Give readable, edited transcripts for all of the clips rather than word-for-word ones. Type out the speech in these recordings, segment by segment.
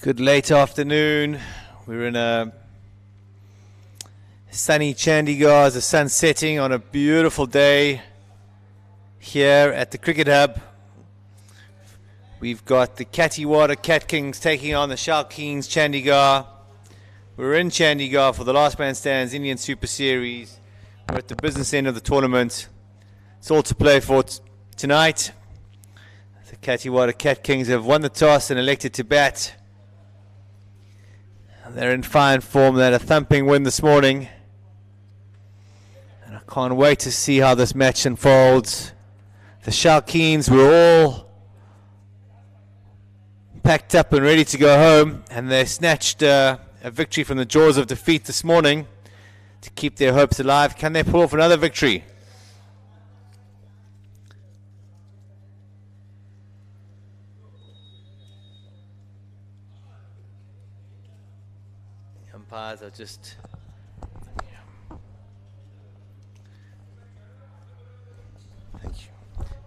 Good late afternoon. We're in a sunny Chandigarh as the sun's setting on a beautiful day here at the Cricket Hub. We've got the Kathiwada Cat Kings taking on the Shaukeens Chandigarh. We're in Chandigarh for the Last Man Stands Indian Super Series. We're at the business end of the tournament. It's all to play for tonight. The Kathiwada Cat Kings have won the toss and elected to bat. They're in fine form. They had a thumping win this morning. And I can't wait to see how this match unfolds. The Shaukeens were all packed up and ready to go home, and they snatched a victory from the jaws of defeat this morning to keep their hopes alive. Can they pull off another victory? Umpires are just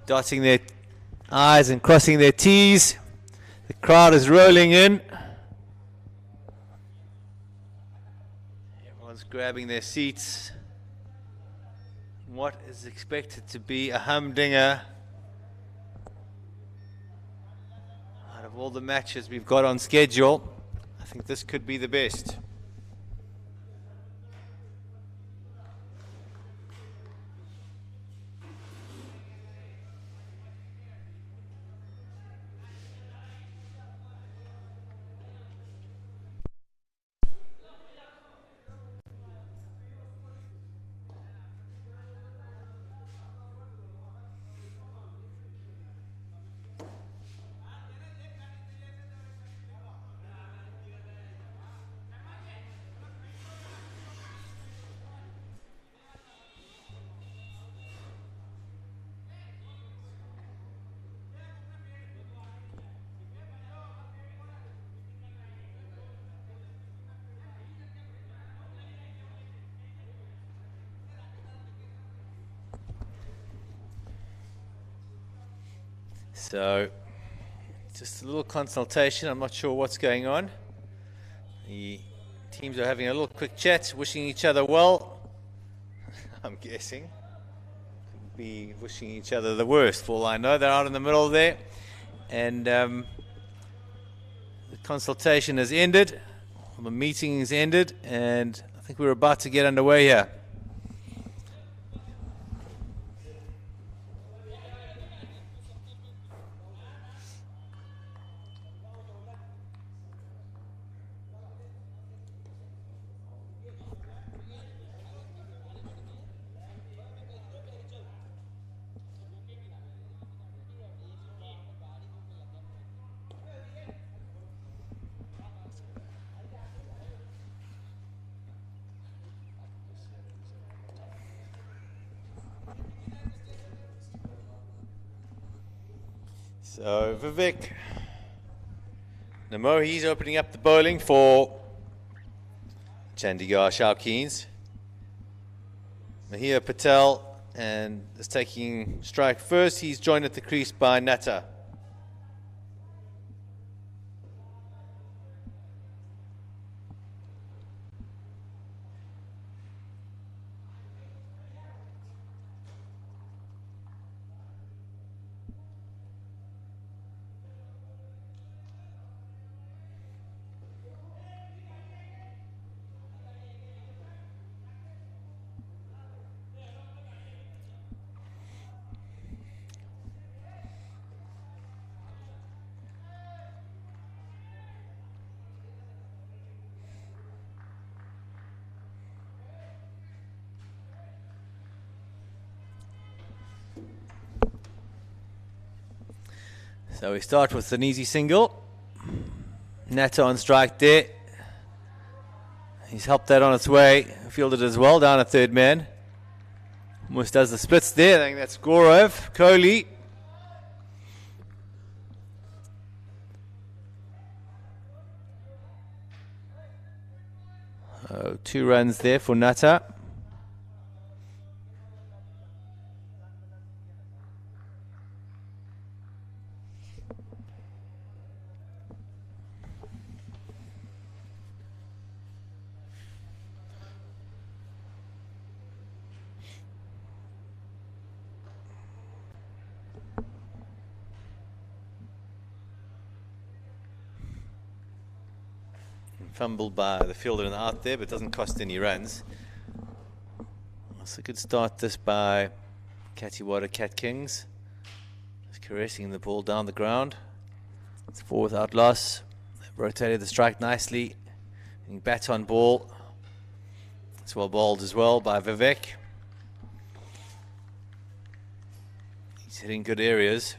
dotting their I's and crossing their T's. The crowd is rolling in. Everyone's grabbing their seats. What is expected to be a humdinger out of all the matches we've got on schedule, I think this could be the best. So, just a little consultation. I'm not sure what's going on. The teams are having a little quick chat, wishing each other well. I'm guessing. Could be wishing each other the worst, for all I know. They're out in the middle there. And the consultation has ended. The meeting has ended. And I think we're about to get underway here. So Vivek Namo, he's opening up the bowling for Chandigarh Shaukeens. Mahir Patel and is taking strike first. He's joined at the crease by Natta. So we start with an easy single. Natta on strike there. He's helped that on its way. Fielded as well, down a third man. Almost does the splits there. I think that's Gaurav Kohli. Oh, 2 runs there for Natta. Fumbled by the fielder out there, but doesn't cost any runs. That's a good start this by Kathiwada Cat Kings. Just caressing the ball down the ground. It's 4 without loss. They've rotated the strike nicely. Bat on ball. It's well bowled as well by Vivek. He's hitting good areas.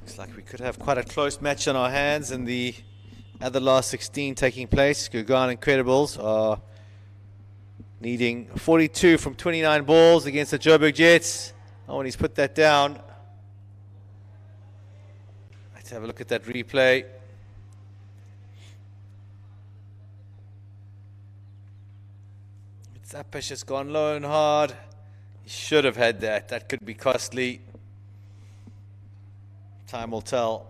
Looks like we could have quite a close match on our hands in the other last 16 taking place. Gurgaon Incredibles are needing 42 from 29 balls against the Joburg Jets. Oh, and he's put that down. Let's have a look at that replay. Zapish has gone low and hard. He should have had that. That could be costly. Time will tell.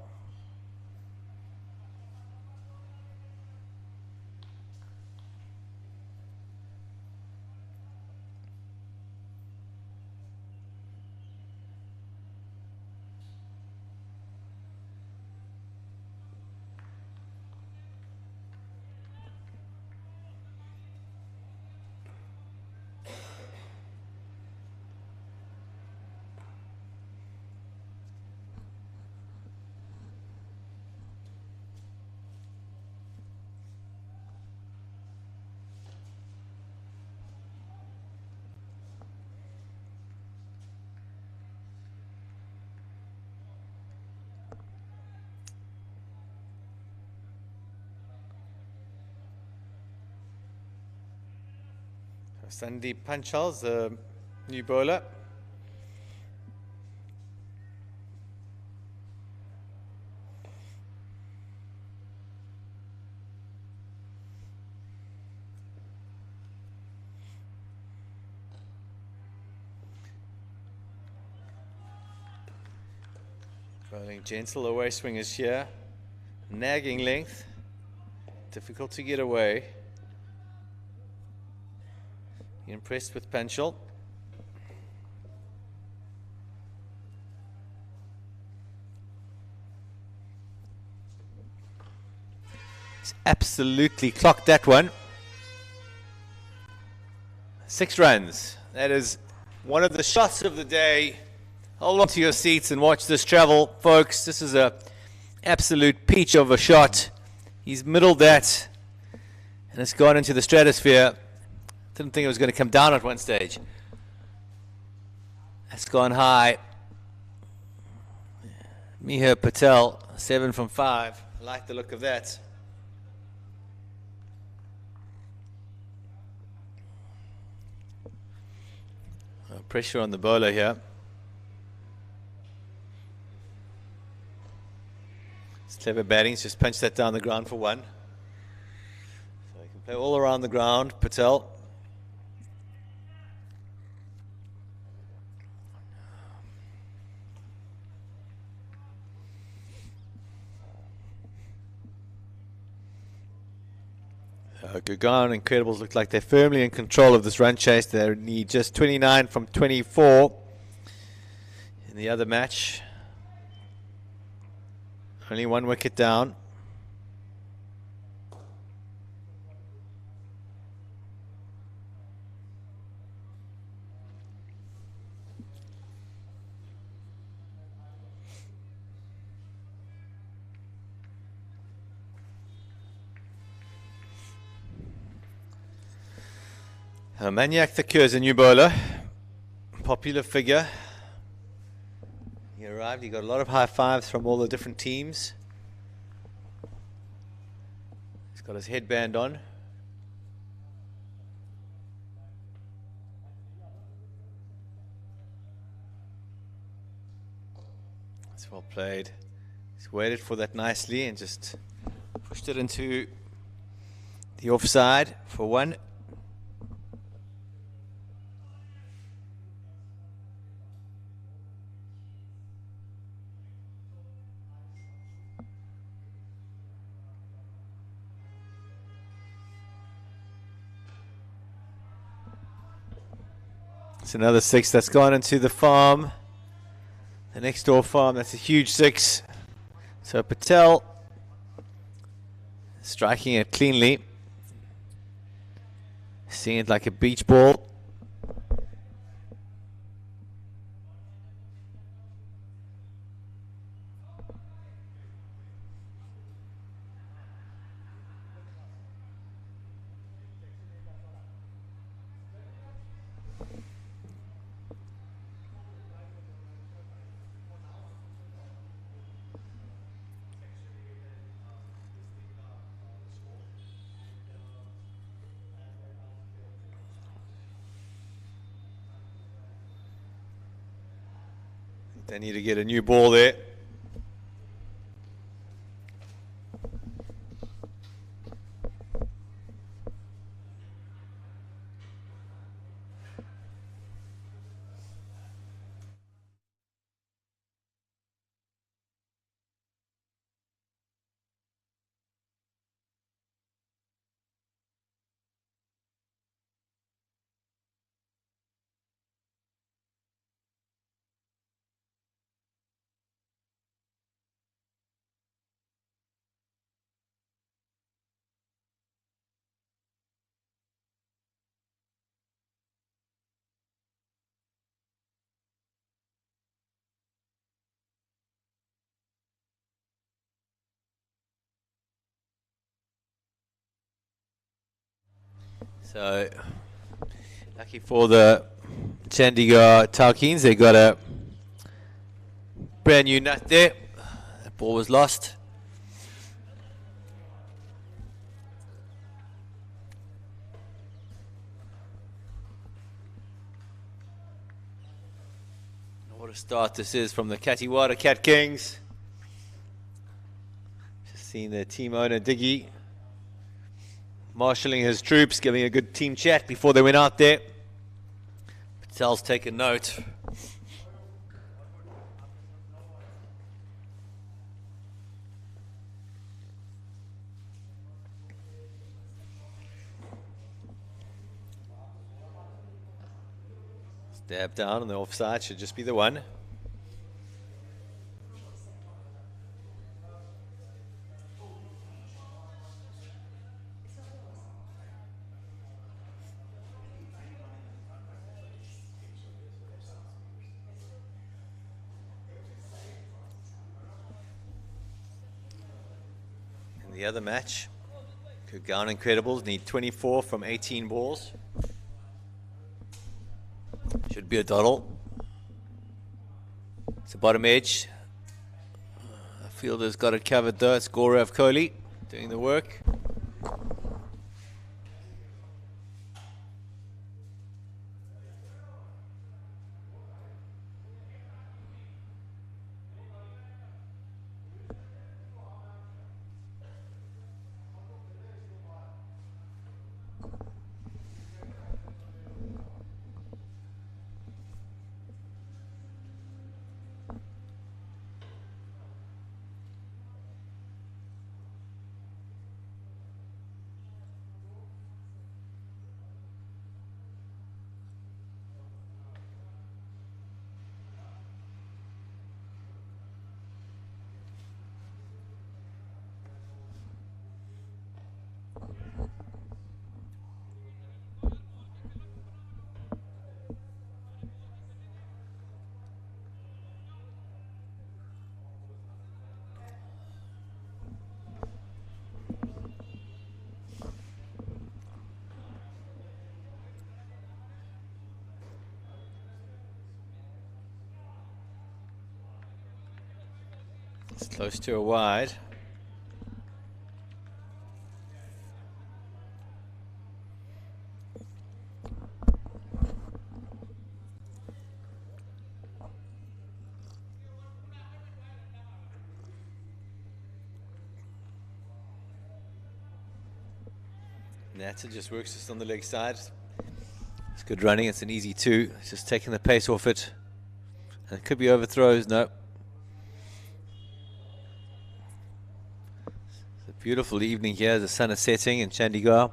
Sandeep Panchal's the new bowler. Bowling gentle, away swingers here. Nagging length. Difficult to get away. Impressed with Panchal. He's absolutely clocked that one. 6 runs. That is one of the shots of the day. Hold on to your seats and watch this travel, folks. This is a absolute peach of a shot. He's middled that, and it's gone into the stratosphere. Didn't think it was going to come down at one stage. That's gone high. Mihir Patel, 7 from 5. I like the look of that. Pressure on the bowler here. It's clever batting. He's just punched that down the ground for 1. So he can play all around the ground, Patel. Gurgaon Incredibles look like they're firmly in control of this run chase. They need just 29 from 24 in the other match. Only 1 wicket down. Maniac Thakur is a new bowler, popular figure. He arrived, he got a lot of high fives from all the different teams. He's got his headband on. That's well played. He's waited for that nicely and just pushed it into the offside for 1. It's another 6 that's gone into the farm. The next door farm, that's a huge 6. So Patel Striking it cleanly. Seeing it like a beach ball. They need to get a new ball there. So, lucky for the Chandigarh Shaukeens, they got a brand new nut there. That ball was lost. What a start this is from the Kathiwada Cat Kings. Just seeing their team owner Diggy marshalling his troops, giving a good team chat before they went out there. Patel's taken note. Stab down on the offside, should just be the one. In the other match, Kurgan Incredibles need 24 from 18 balls. Should be a doddle. It's the bottom edge. The fielder's got it covered though. It's Gaurav Kohli doing the work. It's close to a wide. Nata just works just on the leg side. It's good running. It's an easy two. It's just taking the pace off it. And it could be overthrows. No. It's a beautiful evening here. The sun is setting in Chandigarh.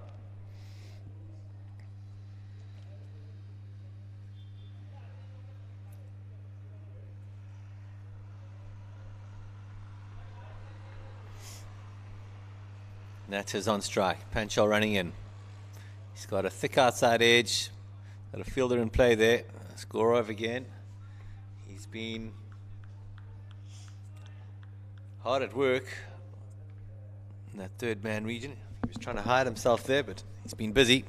Nat is on strike. Panchal running in. He's got a thick outside edge. Got a fielder in play there. Score over again. He's been hard at work in that third man region. He was trying to hide himself there, but he's been busy.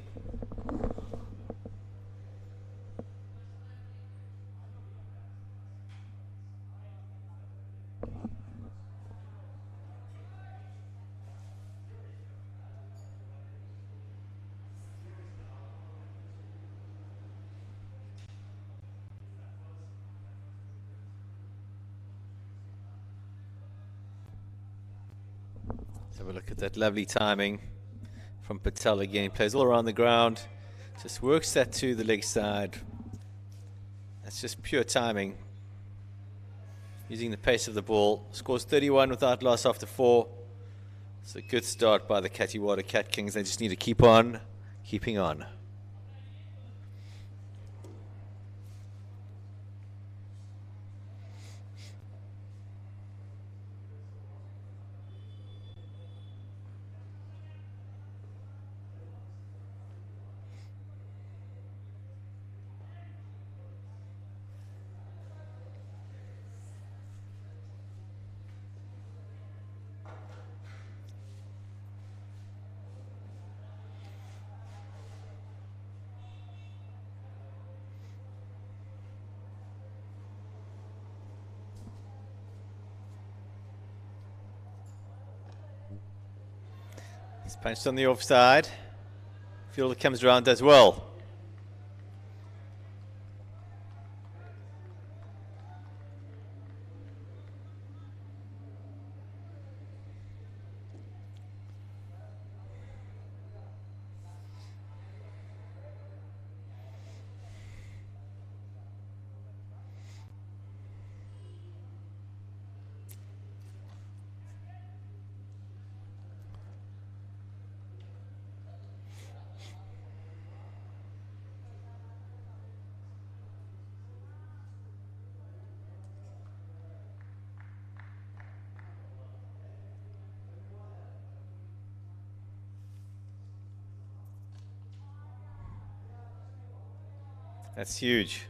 Have a look at that lovely timing from Patel again. He plays all around the ground, just works that to the leg side. That's just pure timing. Using the pace of the ball. Scores 31 without loss after 4. It's a good start by the Kathiwada Cat Kings. They just need to keep on keeping on. It's punched on the offside. Fielder comes around as well. That's huge.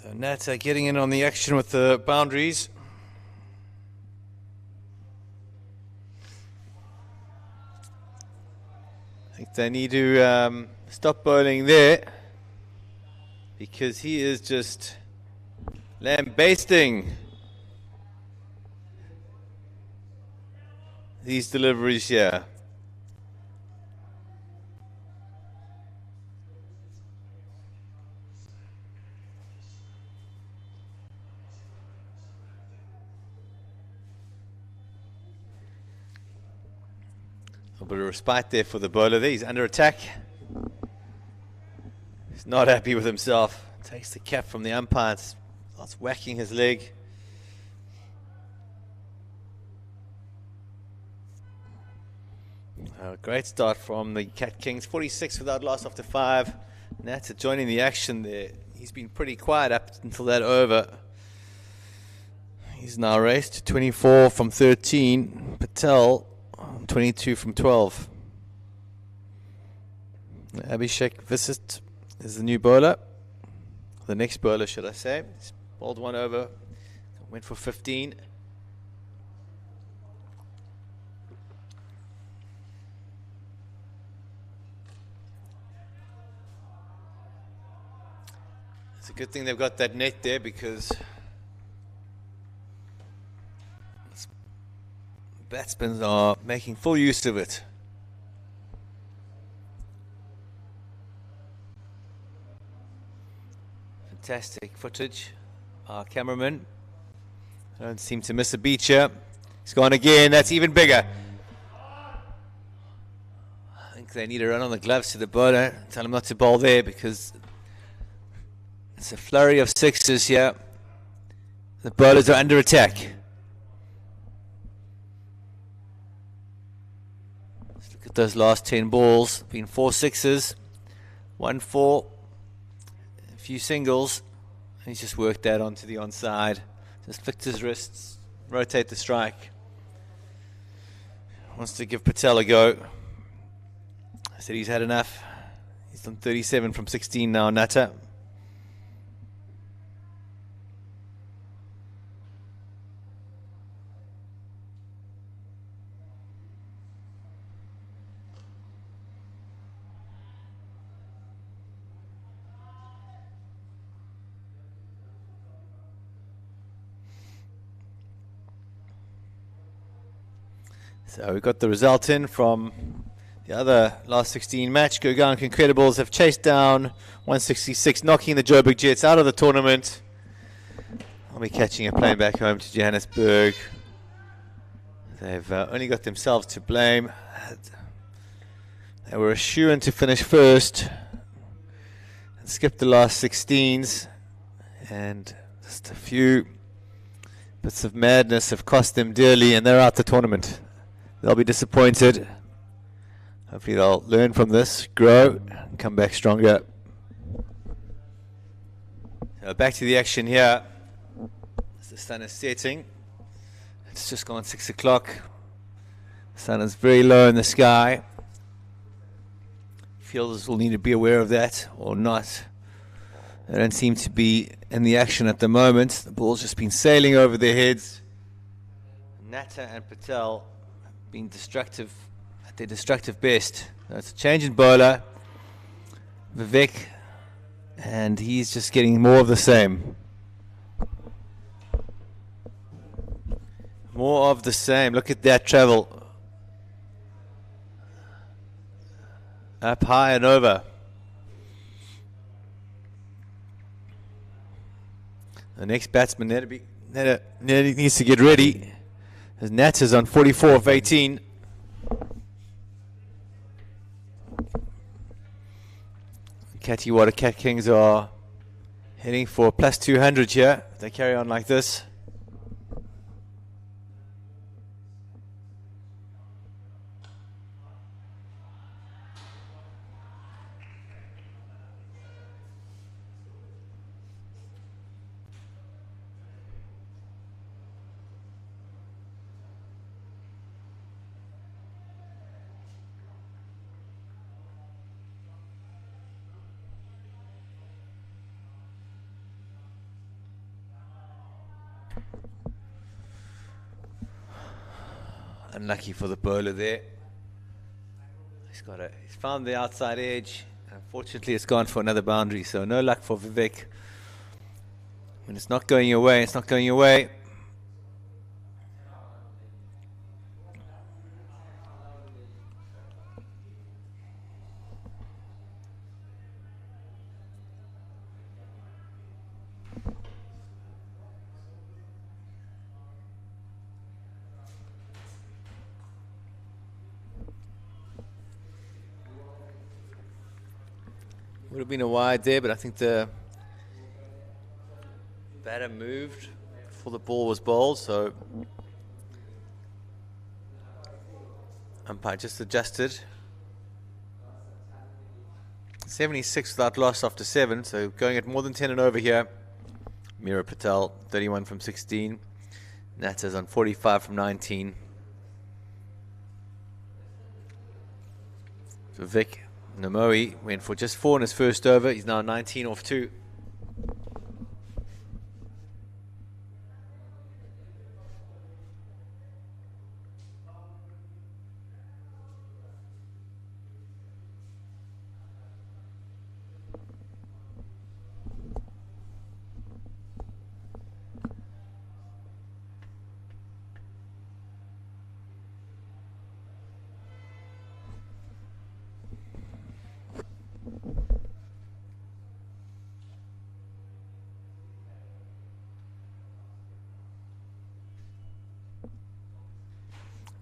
So Nats are getting in on the action with the boundaries. I think they need to stop bowling there, because he is just lambasting these deliveries here. A bit of respite there for the bowler there. He's under attack. He's not happy with himself. Takes the cap from the umpire and starts whacking his leg. Great start from the Cat Kings. 46 without loss after 5. Nats joining the action there. He's been pretty quiet up until that over. He's now raced to 24 from 13. Patel 22 from 12. Abhishek Visit is the new bowler. The next bowler, should I say. He's bowled one over. Went for 15. It's a good thing they've got that net there, because batsmen are making full use of it. Fantastic footage. Our cameraman don't seem to miss a beat here. He's gone again. That's even bigger. I think they need to run on the gloves to the bowler. Tell him not to bowl there because it's a flurry of sixes here. The bowlers are under attack. Let's look at those last 10 balls. Been 4 sixes, 1 4, a few singles. He's just worked that onto the onside. Just flicked his wrists, rotate the strike. Wants to give Patel a go. I said he's had enough. He's done 37 from 16 now, Natta. So we got the result in from the other last 16 match. Gurgaon Incredibles have chased down 166, knocking the Joburg Jets out of the tournament. I'll be catching a plane back home to Johannesburg. They've only got themselves to blame. They were a shoo-in to finish first and skipped the last 16s, and just a few bits of madness have cost them dearly, and they're out the tournament. They'll be disappointed. Hopefully they'll learn from this, grow, and come back stronger. So back to the action here. As the sun is setting. It's just gone 6 o'clock. The sun is very low in the sky. Fielders will need to be aware of that or not. They don't seem to be in the action at the moment. The ball's just been sailing over their heads. Natta and Patel being destructive at their destructive best. It's a change in bowler. Vivek, and he's just getting more of the same. More of the same. Look at that travel. Up high and over. The next batsman needs to get ready. As Nats is on 44 of 18. Kathiwada Cat Kings are heading for plus 200 here. If they carry on like this. Unlucky for the bowler there. He's found the outside edge. Unfortunately, it's gone for another boundary, so no luck for Vivek. When it's not going your way, it's not going your way. Would have been a wide there, but I think the batter moved before the ball was bowled, so umpire just adjusted. 76 without loss after 7, so going at more than 10 and over here. Mira Patel, 31 from 16. Natta's on 45 from 19. So Vic Namoe went for just 4 in his first over. He's now 19 off 2.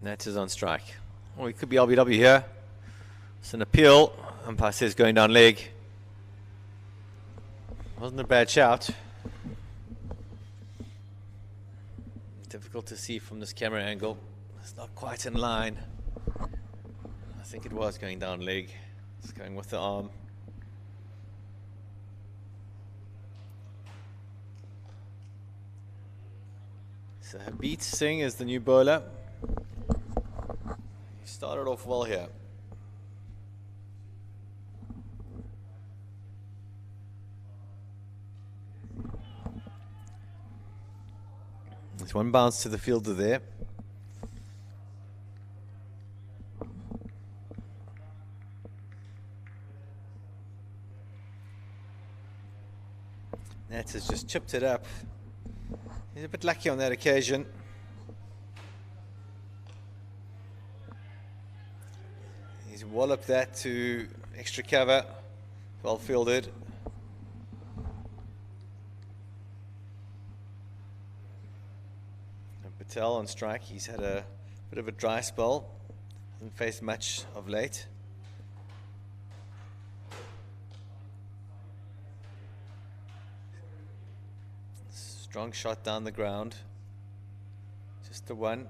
Nats is on strike. Well, it could be LBW here. It's an appeal. Umpire says going down leg. Wasn't a bad shout. Difficult to see from this camera angle. It's not quite in line. I think it was going down leg. It's going with the arm. So Habit Singh is the new bowler. He started off well here. There's one bounce to the fielder there. Nats has just chipped it up. He's a bit lucky on that occasion. He's walloped that to extra cover. Well fielded. And Patel on strike. He's had a bit of a dry spell. Hasn't faced much of late. Strong shot down the ground. Just the one.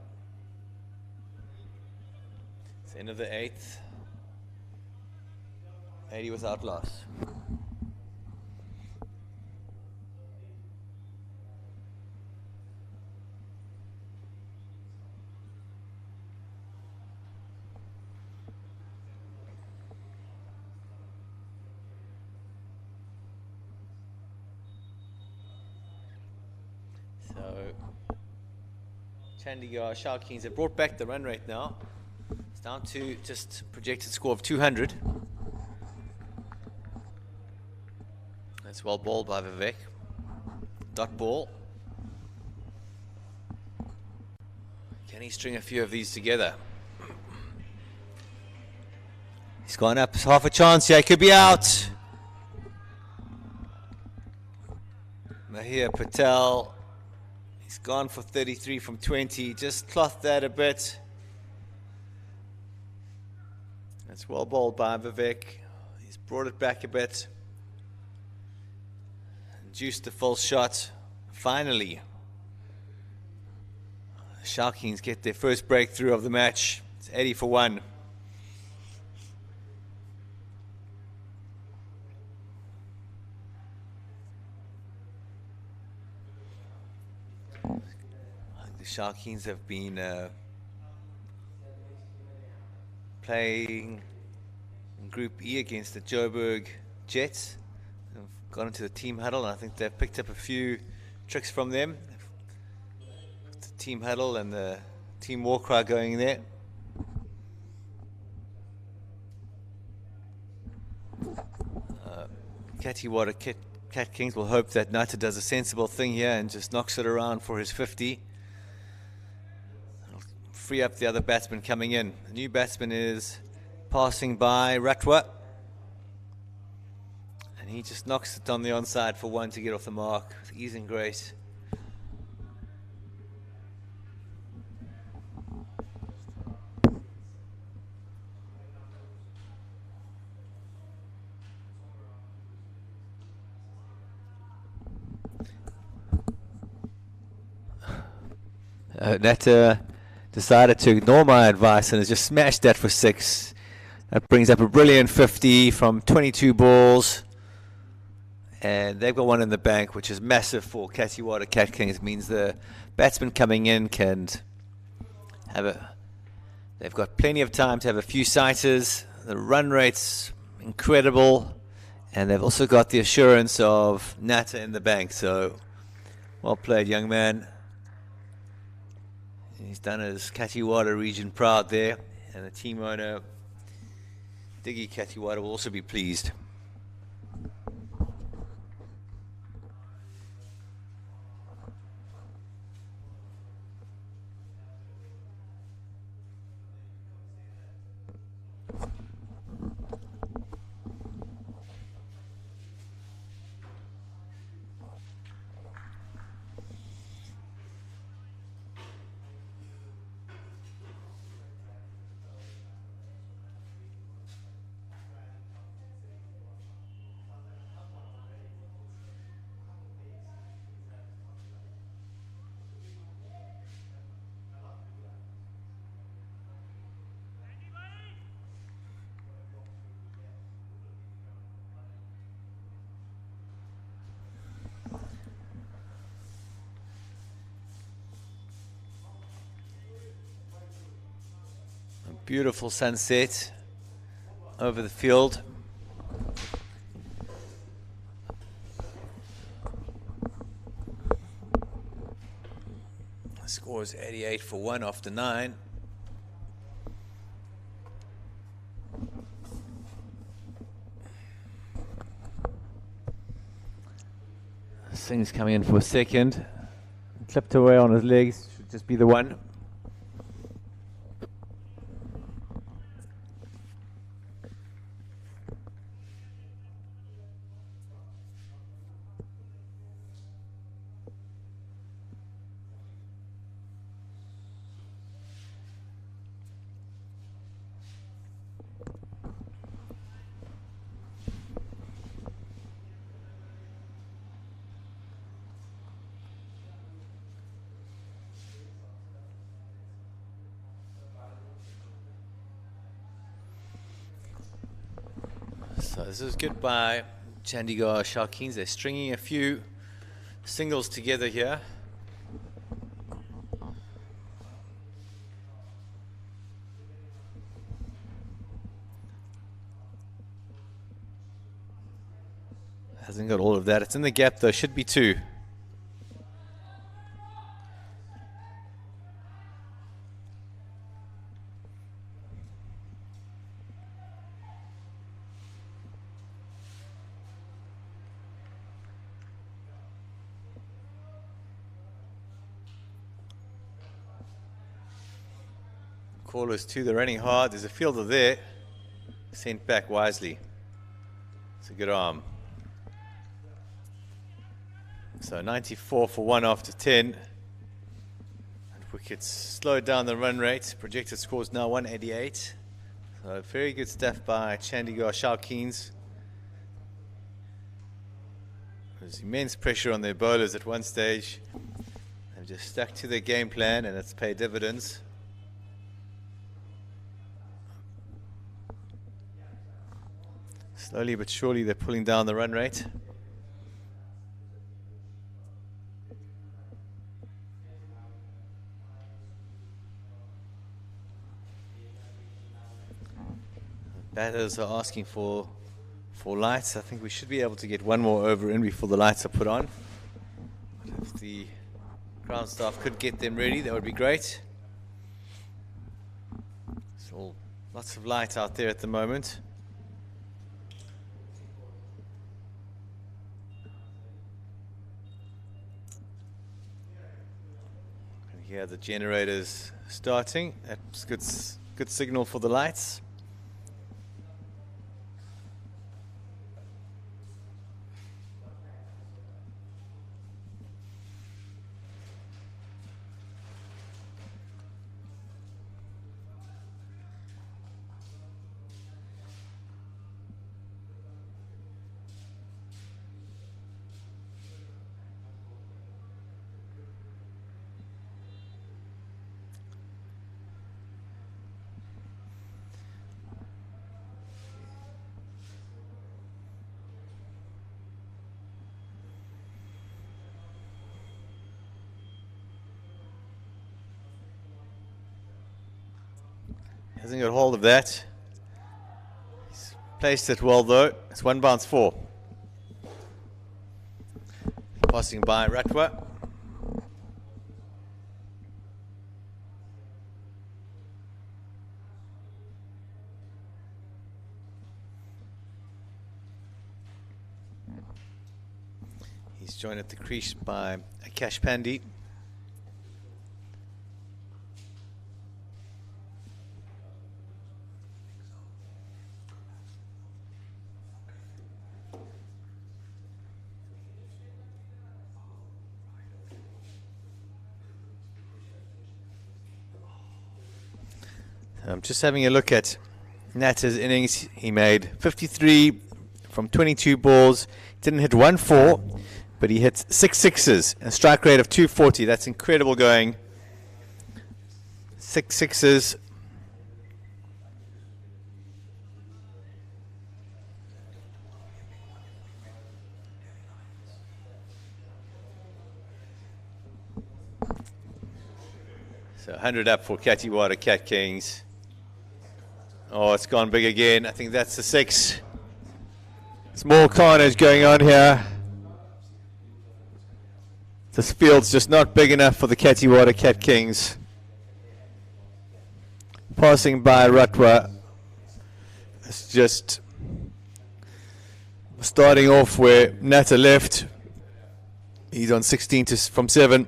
It's the end of the 8th. 80 without loss. Chandigarh Shaukeens have brought back the run rate now. It's down to just projected score of 200. That's well bowled by Vivek. Dot ball. Can he string a few of these together? He's gone up. It's half a chance here. He could be out. Mahir Patel. He's gone for 33 from 20. Just clothed that a bit. That's well bowled by Vivek. He's brought it back a bit. Juiced the full shot. Finally, the Shaukeens get their first breakthrough of the match. It's 80 for 1. The Shaukeens have been playing in Group E against the Joburg Jets. They've gone into the team huddle, and I think they've picked up a few tricks from them. The team huddle and the team war cry going there. Kathiwada Cat Kings will hope that Nata does a sensible thing here and just knocks it around for his 50. It'll free up the other batsman coming in. The new batsman is passing by Ratwa. And he just knocks it on the onside for 1 to get off the mark with ease and grace. Nata decided to ignore my advice and has just smashed that for 6. That brings up a brilliant 50 from 22 balls. And they've got one in the bank, which is massive for Kathiwada Cat Kings. It means the batsman coming in can have they've got plenty of time to have a few sighters. The run rate's incredible. And they've also got the assurance of Nata in the bank. So, well played, young man. He's done his Kathiwada region proud there. And the team owner, Diggy Kathiwada, will also be pleased. A beautiful sunset over the field. The score is 88 for 1 after 9. Singh's coming in for a second. Clipped away on his legs. Should just be the one. So this is good by Chandigarh Shaukeens. They're stringing a few singles together here. Hasn't got all of that. It's in the gap though. Should be 2. Callers 2, they're running hard. There's a fielder there. Sent back wisely. It's a good arm. So 94 for 1 after 10. And wickets slowed down the run rate. Projected score is now 188. So very good stuff by Chandigarh Shaukeens. There's immense pressure on their bowlers at one stage. They've just stuck to their game plan and it's paid dividends. Slowly but surely they're pulling down the run rate. Batters are asking for lights. I think we should be able to get one more over in before the lights are put on. But if the ground staff could get them ready, that would be great. So lots of light out there at the moment. Here the generators starting. That's good signal for the lights. Hasn't got hold of that. He's placed it well though. It's 1 bounce 4. Passing by Ratwa. He's joined at the crease by Akash Pandey. I'm just having a look at Natta's innings. He made 53 from 22 balls. Didn't hit 1 4, but he hit 6 sixes. A strike rate of 240. That's incredible going. 6 sixes. So 100 up for Kathiwada Cat Kings. Oh, it's gone big again. I think that's the 6. Small carnage going on here. This field's just not big enough for the Kathiwada Cat Kings. Passing by Ratwa. It's just starting off where Natta left. He's on 16 from 7.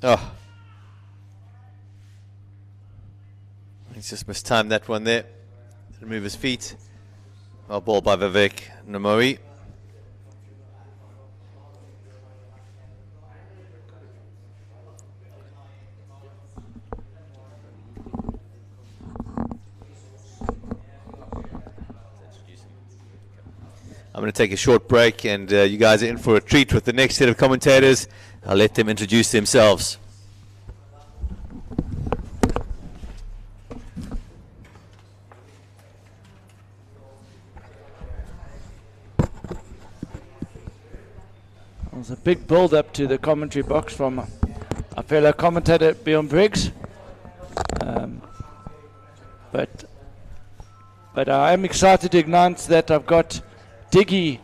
Oh. He's just mistimed that one there. Didn't move his feet. Well, ball by Vivek Namoi. I'm going to take a short break, and you guys are in for a treat with the next set of commentators. I'll let them introduce themselves. There's a big build-up to the commentary box from our fellow commentator Bjorn Briggs. But I am excited to announce that I've got Diggy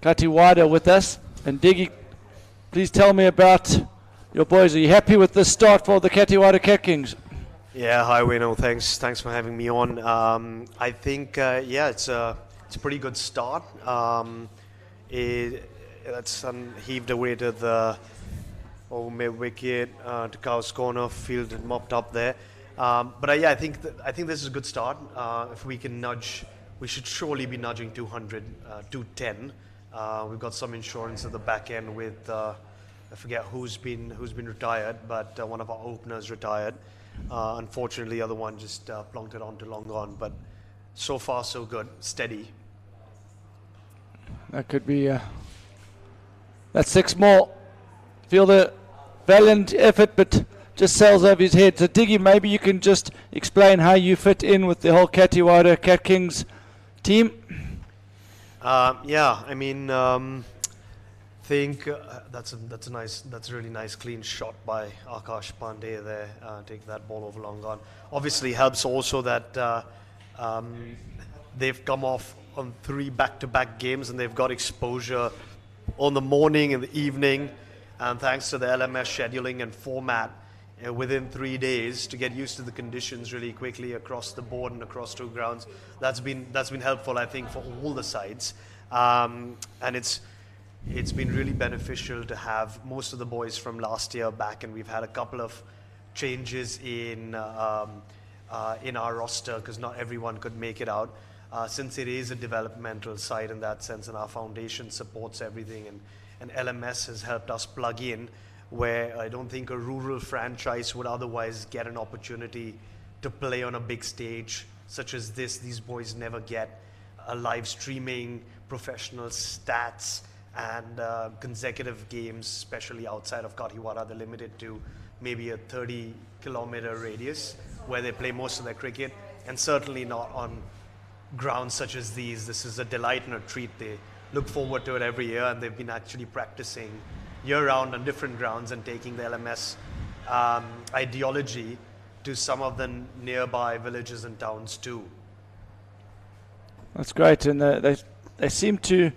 Kathiwada with us. And Diggy, please tell me about your boys. Are you happy with the start for the Kathiwada Cat Kings? Yeah, hi Wayno, thanks for having me on. I think it's a pretty good start. That's heaved away to the mid wicket to Cow's corner, fielded mopped up there. But I think this is a good start. If we can nudge, we should surely be nudging 200, 210. We've got some insurance at the back end with I forget who's been retired, but one of our openers retired. Unfortunately, the other one just plonked it on to long gone. But so far, so good, steady. That could be. That's 6 more. Feel the valiant effort, but just sails over his head. So Diggy, maybe you can just explain how you fit in with the whole Kathiwada Cat Kings team. I mean, think that's a really nice clean shot by Akash Pandey there. Take that ball over long gone. Obviously helps also that they've come off on 3 back-to-back games and they've got exposure on the morning and the evening, and thanks to the LMS scheduling and format, within 3 days to get used to the conditions really quickly across the board and across 2 grounds. That's been helpful, I think, for all the sides, and it's been really beneficial to have most of the boys from last year back, and we've had a couple of changes in our roster because not everyone could make it out. Since it is a developmental side in that sense, and our foundation supports everything, and LMS has helped us plug in where I don't think a rural franchise would otherwise get an opportunity to play on a big stage such as this. These boys never get live streaming, professional stats, and consecutive games, especially outside of Kathiwada. They're limited to maybe a 30-kilometer radius where they play most of their cricket, and certainly not on grounds such as these. This is a delight and a treat. They look forward to it every year, and they've been actually practicing year-round on different grounds and taking the LMS ideology to some of the nearby villages and towns too. That's great, and they seem to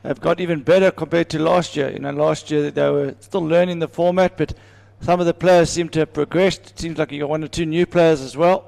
have got even better compared to last year. Last year they were still learning the format, but some of the players seem to have progressed. It seems like you got 1 or 2 new players as well.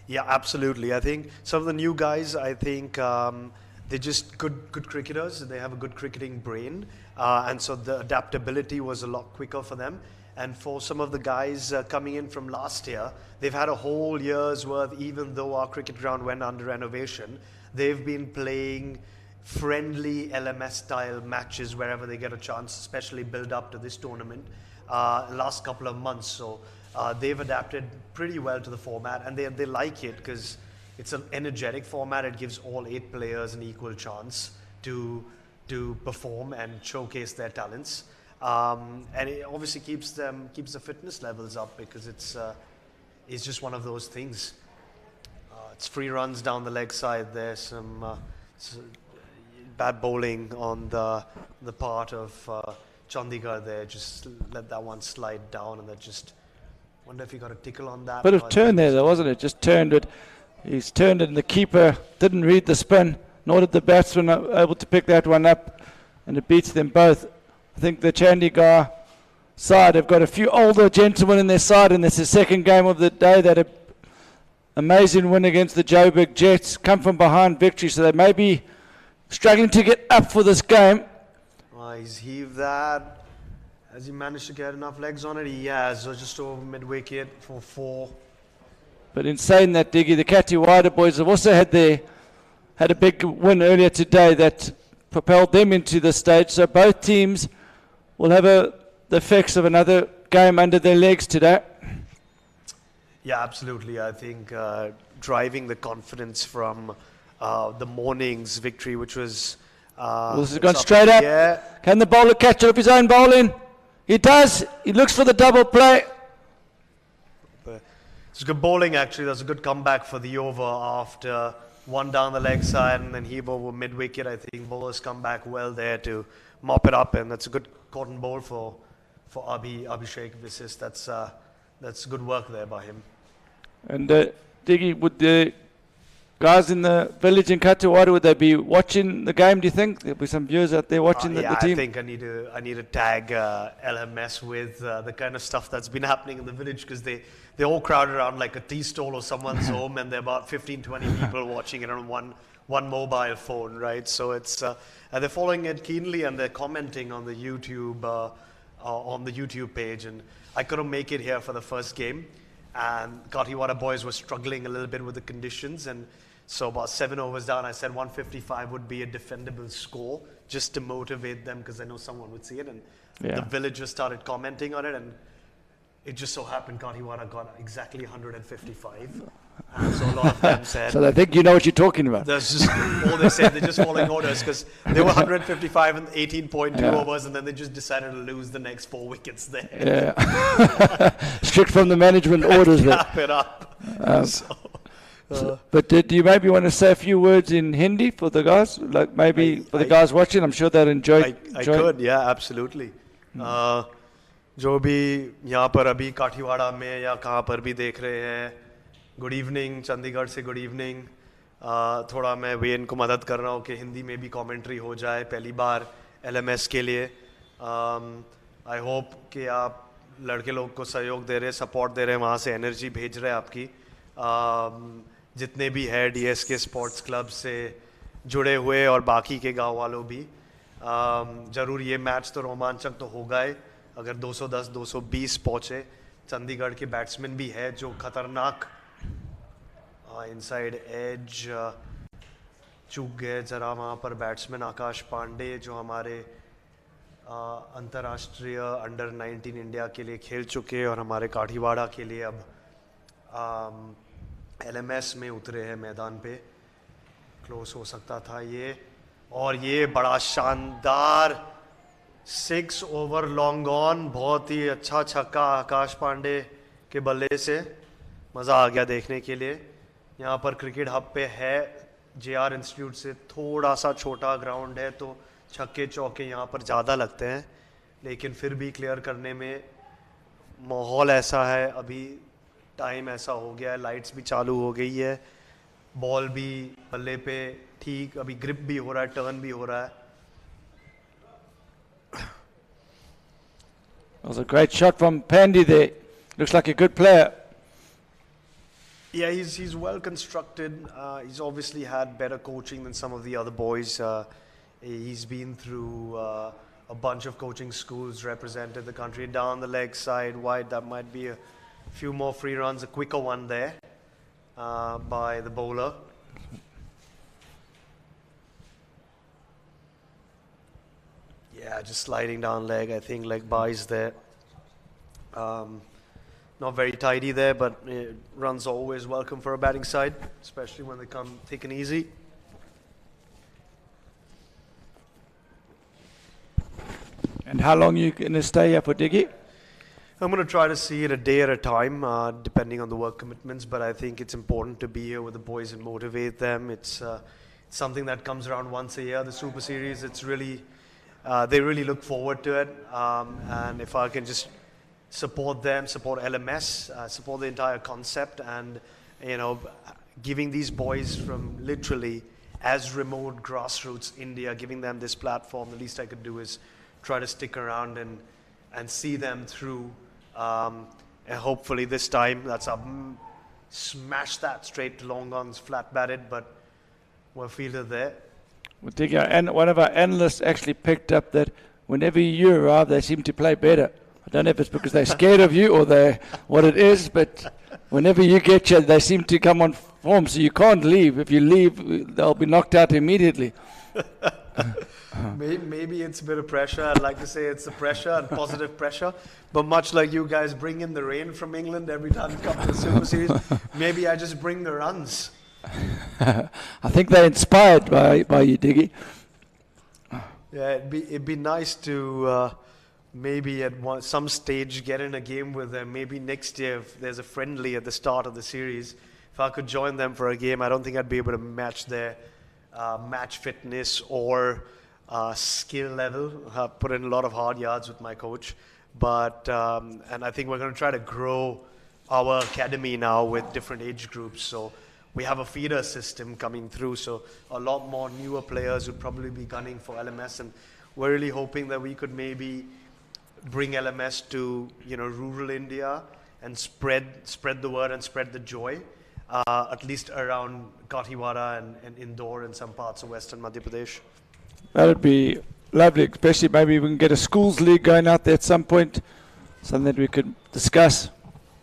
Yeah, absolutely. I think some of the new guys, they're just good cricketers. They have a good cricketing brain. And so the adaptability was a lot quicker for them. And for some of the guys coming in from last year, they've had a whole year's worth, even though our cricket ground went under renovation. They've been playing friendly LMS-style matches wherever they get a chance, especially build up to this tournament last couple of months. So they've adapted pretty well to the format, and they like it because it's an energetic format. It gives all 8 players an equal chance to perform and showcase their talents, and it obviously keeps the fitness levels up because it's just one of those things. It's free runs down the leg side. There's some bad bowling on the part of Chandigarh there. Just let that one slide down, and that just Wonder if he got a tickle on that. Bit of turn there, though, wasn't it? Just turned it. He's turned it, and the keeper didn't read the spin, nor did the batsman able to pick that one up, and it beats them both. I think the Chandigarh side have got a few older gentlemen in their side, and this is the second game of the day. That amazing win against the Joburg Jets, come from behind victory, so they may be struggling to get up for this game. Oh, he's heaved that. Has he managed to get enough legs on it? He has. So just over mid-wicket for 4. But in saying that, Diggy, the Kathiwada boys have also had a big win earlier today that propelled them into the stage. So both teams will have the effects of another game under their legs today. Yeah, absolutely. I think driving the confidence from the morning's victory, which was... this has gone straight up. Yeah. Can the bowler catch it off his own bowling? He does. He looks for the double play. It's good bowling, actually. That's a good comeback for the over after one down the leg side and then he over mid-wicket. I think bowlers come back well there to mop it up, and that's a good cotton bowl for Abhishek Visis. That's good work there by him. And Diggy, would the guys in the village in Kathiwada, would they be watching the game, do you think? There'll be some viewers out there watching the team? I think I need to tag LMS with the kind of stuff that's been happening in the village, because they all crowd around like a tea stall or someone's home, and there are about 15-20 people watching it on one mobile phone, right? So it's and they're following it keenly, and they're commenting on the YouTube page. And I couldn't make it here for the first game, and Kathiwada boys were struggling a little bit with the conditions, and so about 7 overs down, I said 155 would be a defendable score, just to motivate them, because I know someone would see it. And the villagers started commenting on it, and it just so happened Kathiwada got exactly 155. And so a lot of them said... So I think you know what you're talking about. That's just all they said. They're just following orders, because they were 155 and 18.2 overs, and then they just decided to lose the next 4 wickets there. Yeah. Strict from the management orders. Cap it up. But do you maybe want to say a few words in Hindi for the guys? Like maybe for the guys watching, I'm sure they'll enjoy. I could, yeah, absolutely. जो भी यहाँ पर अभी काठीवाड़ा में या कहाँ पर भी देख रहे हैं, गुड इवनिंग, चंडीगढ़ से गुड इवनिंग. थोड़ा मैं वेन को मदद कर रहा हूँ कि हिंदी में भी कमेंट्री हो जाए पहली बार LMS के लिए. आई होप कि आप लड़के लोग को सहयोग दे रहे, सपोर्ट दे रहे हैं, वहाँ से एनर्जी भेज रहे हैं आपकी. जितने भी है DSK स्पोर्ट्स क्लब से जुड़े हुए और बाकी के गांव वालों भी, ज़रूर ये मैच तो रोमांचक तो होगा ही. अगर 210 220 पहुँचे, चंडीगढ़ के बैट्समैन भी है जो खतरनाक इनसाइड एज चूक गए ज़रा वहाँ पर बैट्समैन आकाश पांडे, जो हमारे अंतर्राष्ट्रीय अंडर 19 इंडिया के लिए खेल चुके और हमारे काठीवाड़ा के लिए अब LMS में उतरे हैं मैदान पे. क्लोज हो सकता था ये, और ये बड़ा शानदार 6 ओवर लॉन्ग ऑन, बहुत ही अच्छा छक्का आकाश पांडे के बल्ले से, मज़ा आ गया देखने के लिए. यहाँ पर क्रिकेट हब पे है, JR इंस्टीट्यूट से थोड़ा सा छोटा ग्राउंड है, तो छक्के चौके यहाँ पर ज़्यादा लगते हैं, लेकिन फिर भी क्लियर करने में माहौल ऐसा है, अभी टाइम ऐसा हो गया है, लाइट्स भी चालू हो गई है, बॉल भी बल्ले पे ठीक, अभी ग्रिप भी हो रहा है, टर्न भी हो रहा है. That was a great shot from Pandey there. Looks like a good player. Yeah, he's well constructed. He's obviously had better coaching than some of the other boys. He's been through a bunch of coaching schools, represented the country down the leg side, wide. That might be a few more free runs, a quicker one there by the bowler. Yeah, just sliding down leg. I think leg buys there. Not very tidy there, but runs are always welcome for a batting side, especially when they come thick and easy. And how long are you going to stay here for, Diggy? I'm going to try to see it a day at a time, depending on the work commitments, but I think it's important to be here with the boys and motivate them. It's something that comes around once a year, the Super Series. It's really, they really look forward to it, and if I can just support them, support LMS, support the entire concept, and giving these boys from literally as remote grassroots India, giving them this platform. The least I could do is try to stick around and see them through. And hopefully this time that's up. Smash that straight to long guns, flat batted, but we're fielded there. Well, Diggy, and one of our analysts actually picked up that whenever you arrive, they seem to play better. I don't know if it's because they're scared of you or what it is, but whenever you get here, they seem to come on form, so you can't leave. If you leave, they'll be knocked out immediately. Maybe it's a bit of pressure. I'd like to say it's a pressure and positive pressure. But much like you guys bring in the rain from England every time you come to the Super Series, maybe I just bring the runs. I think they're inspired by you, Diggy. Yeah, it'd be nice to maybe at some stage get in a game with them. Maybe next year if there's a friendly at the start of the series. If I could join them for a game, I don't think I'd be able to match their match fitness or skill level. I've put in a lot of hard yards with my coach. But and I think we're going to try to grow our academy now with different age groups. So we have a feeder system coming through. So a lot more newer players would probably be gunning for LMS. And we're really hoping that we could maybe bring LMS to rural India and spread the word and spread the joy, at least around Kathiwada and Indore and some parts of Western Madhya Pradesh. That would be lovely, especially maybe we can get a schools league going out there at some point, something that we could discuss.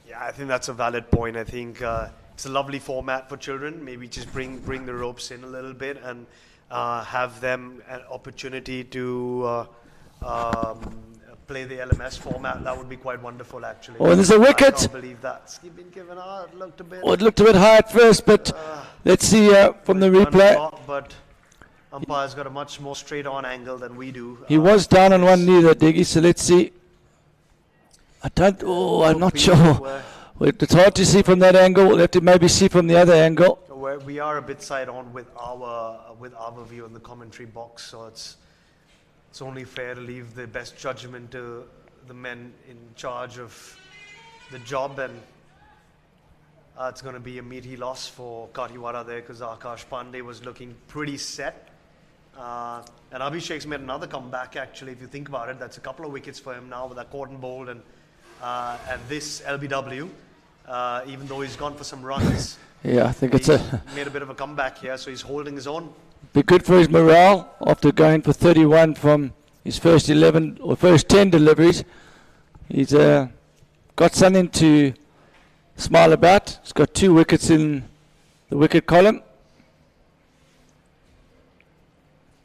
Yeah, I think that's a valid point. I think it's a lovely format for children. Maybe just bring the ropes in a little bit and have them an opportunity to play the LMS format. That would be quite wonderful, actually. Oh, and there's a wicket. I can't believe that. It's been given out. It looked a bit. Oh, it looked a bit high at first, but let's see from the replay. But umpire's got a much more straight-on angle than we do. He was down on one knee there, Diggy, so let's see. I'm not sure. It's hard to see from that angle. We'll have to maybe see from the other angle. We are a bit side-on with our view in the commentary box, so it's only fair to leave the best judgment to the men in charge of the job, and it's going to be a meaty loss for Kathiwada there because Akash Pandey was looking pretty set. And Abhishek's made another comeback, actually, if you think about it. That's a couple of wickets for him now with that cotton ball and this LBW, even though he's gone for some runs. Yeah, I think he made a bit of a comeback here, so he's holding his own. Be good for his morale after going for 31 from his first 11 or first 10 deliveries. He's got something to smile about. He's got 2 wickets in the wicket column.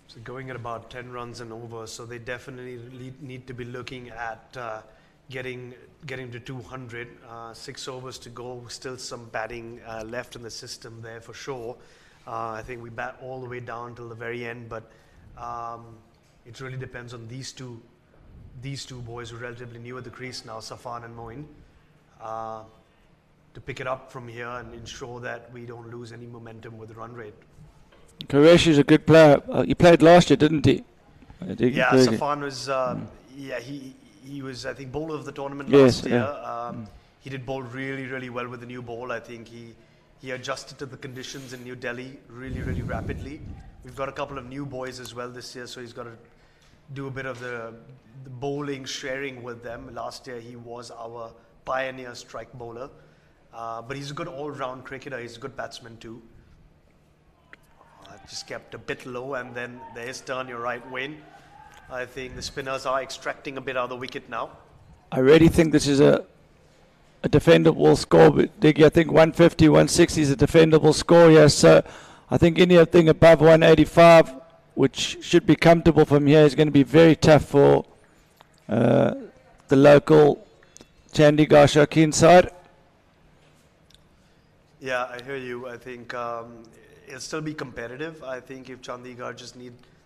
So going at about 10 runs and over, so they definitely need to be looking at getting to 200. 6 overs to go, still some batting left in the system there for sure. I think we bat all the way down till the very end, but it really depends on these two boys who are relatively new at the crease now, Safan and Moin, to pick it up from here and ensure that we don't lose any momentum with the run rate. Qureshi is a good player. He played last year, didn't he? Yeah, Safan was. He was, I think, bowler of the tournament last year. Yeah. He did bowl really, really well with the new ball. I think he adjusted to the conditions in New Delhi really, really rapidly. We've got a couple of new boys as well this year, so he's got to do a bit of the bowling sharing with them. Last year he was our pioneer strike bowler, but he's a good all-round cricketer. He's a good batsman too. Just kept a bit low, and then there's turn, you're right, Wayne. I think the spinners are extracting a bit out of the wicket now. I really think this is a defendable score, but Diggy, I think 150, 160 is a defendable score here. So I think anything above 185, which should be comfortable from here, is going to be very tough for the local Chandigarh Shaukeens side. Yeah, I hear you. I think it'll still be competitive. I think if Chandigarh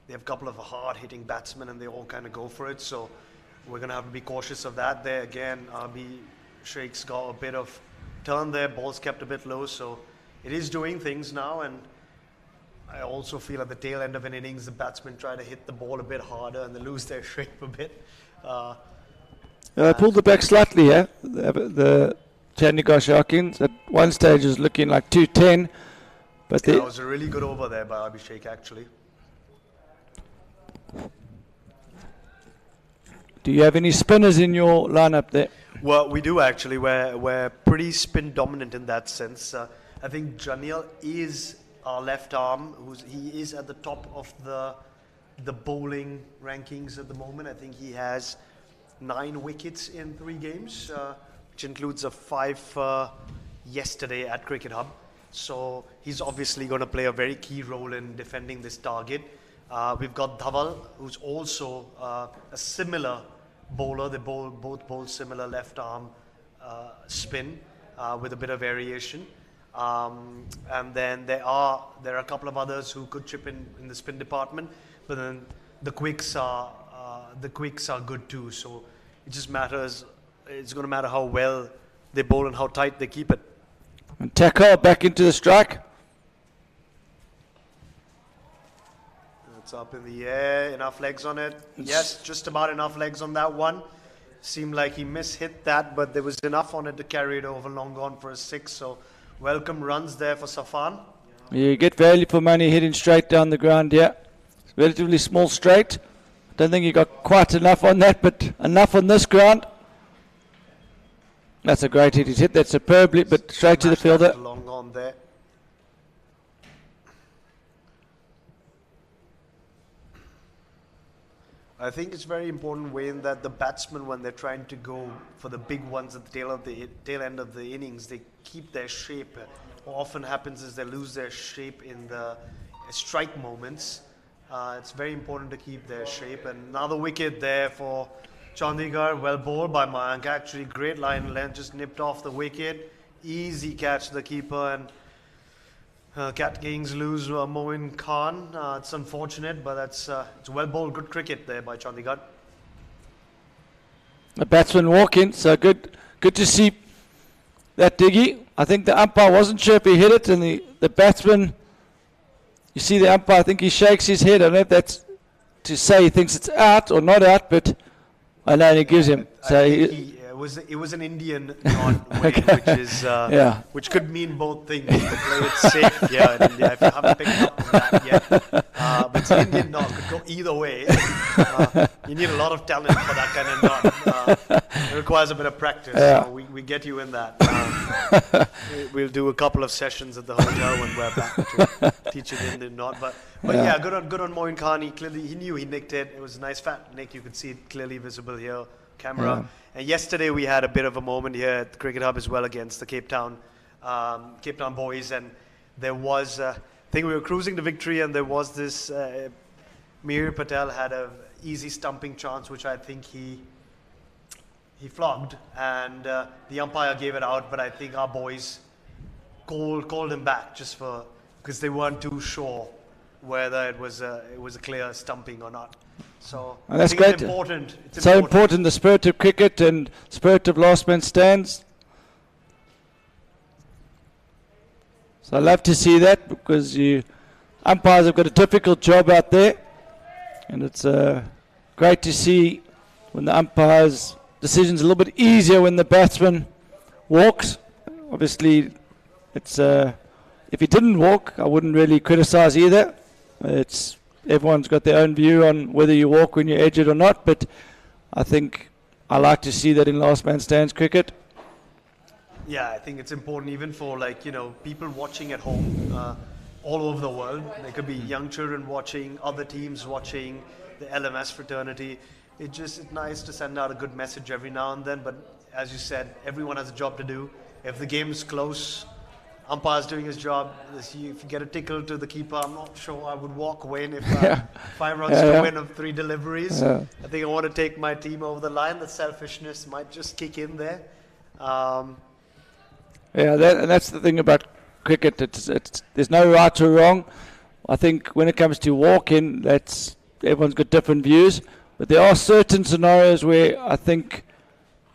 they have a couple of hard-hitting batsmen and they all kind of go for it. So we're going to have to be cautious of that. There again, Sheikh's got a bit of turn there. Ball's kept a bit low. So it is doing things now. And I also feel at the tail end of an innings, the batsmen try to hit the ball a bit harder and they lose their shape a bit. Pulled it back slightly here. The Chandigarh Shaukeens at one stage is looking like 210. But that was a really good over there by Abhishek, actually. Do you have any spinners in your lineup there? Well, we do actually. We're pretty spin dominant in that sense. I think Janiel is our left arm. He is at the top of the bowling rankings at the moment. I think he has 9 wickets in 3 games, which includes a 5 yesterday at Cricket Hub. So he's obviously going to play a very key role in defending this target. We've got Dhaval, who's also a similar bowler. They both bowl similar left arm spin with a bit of variation. And then there are a couple of others who could chip in the spin department, but then the quicks are good too. So it just matters. It's going to matter how well they bowl and how tight they keep it. And Taka back into the strike. It's up in the air. Enough legs on it. Yes, just about enough legs on that one. Seemed like he mishit that, but there was enough on it to carry it over long on for a 6. So welcome runs there for Safan. You get value for money hitting straight down the ground here. It's relatively small straight. Don't think you got quite enough on that, but enough on this ground. That's a great hit. He's hit that superbly, but straight to the fielder. Long on there. I think it's very important, Wayne, that the batsmen, when they're trying to go for the big ones at the tail end of the innings, they keep their shape. What often happens is they lose their shape in the strike moments. It's very important to keep their shape. And another wicket there for Chandigarh, well bowled by Mayank. Actually, great line length, just nipped off the wicket. Easy catch the keeper, and Cat Kings lose Moin Khan. It's unfortunate, but it's well bowled. Good cricket there by Chandigarh. The batsman walking, so good to see that diggy. I think the umpire wasn't sure if he hit it, and the batsman, you see the umpire, I think he shakes his head. I don't know if that's to say he thinks it's out or not out, but I know he gives him. So it was an Indian nod, Wayne, which could mean both things. To play it safe here in India, if you haven't picked up on that yet. But it's an Indian nod, could go either way. You need a lot of talent for that kind of nod. It requires a bit of practice. Yeah. So we get you in that. We'll do a couple of sessions at the hotel when we're back to teach you the Indian nod. But yeah, good on Moin Khan. He knew he nicked it. It was a nice fat nick. You could see it clearly visible here, camera. Yeah. And yesterday we had a bit of a moment here at the Cricket Hub as well against the Cape Town boys, and there was I think we were cruising to victory, and there was this Mir Patel had a easy stumping chance, which I think he flogged, and the umpire gave it out, but I think our boys called him back just because they weren't too sure whether it was a clear stumping or not. So and that's I think great. It's important. It's so important, the spirit of cricket and spirit of last man stands. So I love to see that, because umpires have got a difficult job out there, and it's great to see when the umpire's decision's a little bit easier when the batsman walks. Obviously, it's if he didn't walk, I wouldn't really criticise either. Everyone's got their own view on whether you walk when you edge it or not, but I think I like to see that in last man stands cricket. Yeah, I think it's important even for people watching at home all over the world. There could be young children watching, other teams watching, the LMS fraternity. It's nice to send out a good message every now and then, but as you said, everyone has a job to do. If the game's close, umpire's doing his job. If you get a tickle to the keeper, I'm not sure I would walk away if 5 runs to win of 3 deliveries. I think I want to take my team over the line. The selfishness might just kick in there. That's the thing about cricket. There's no right or wrong. I think when it comes to walking, everyone's got different views. But there are certain scenarios where I think,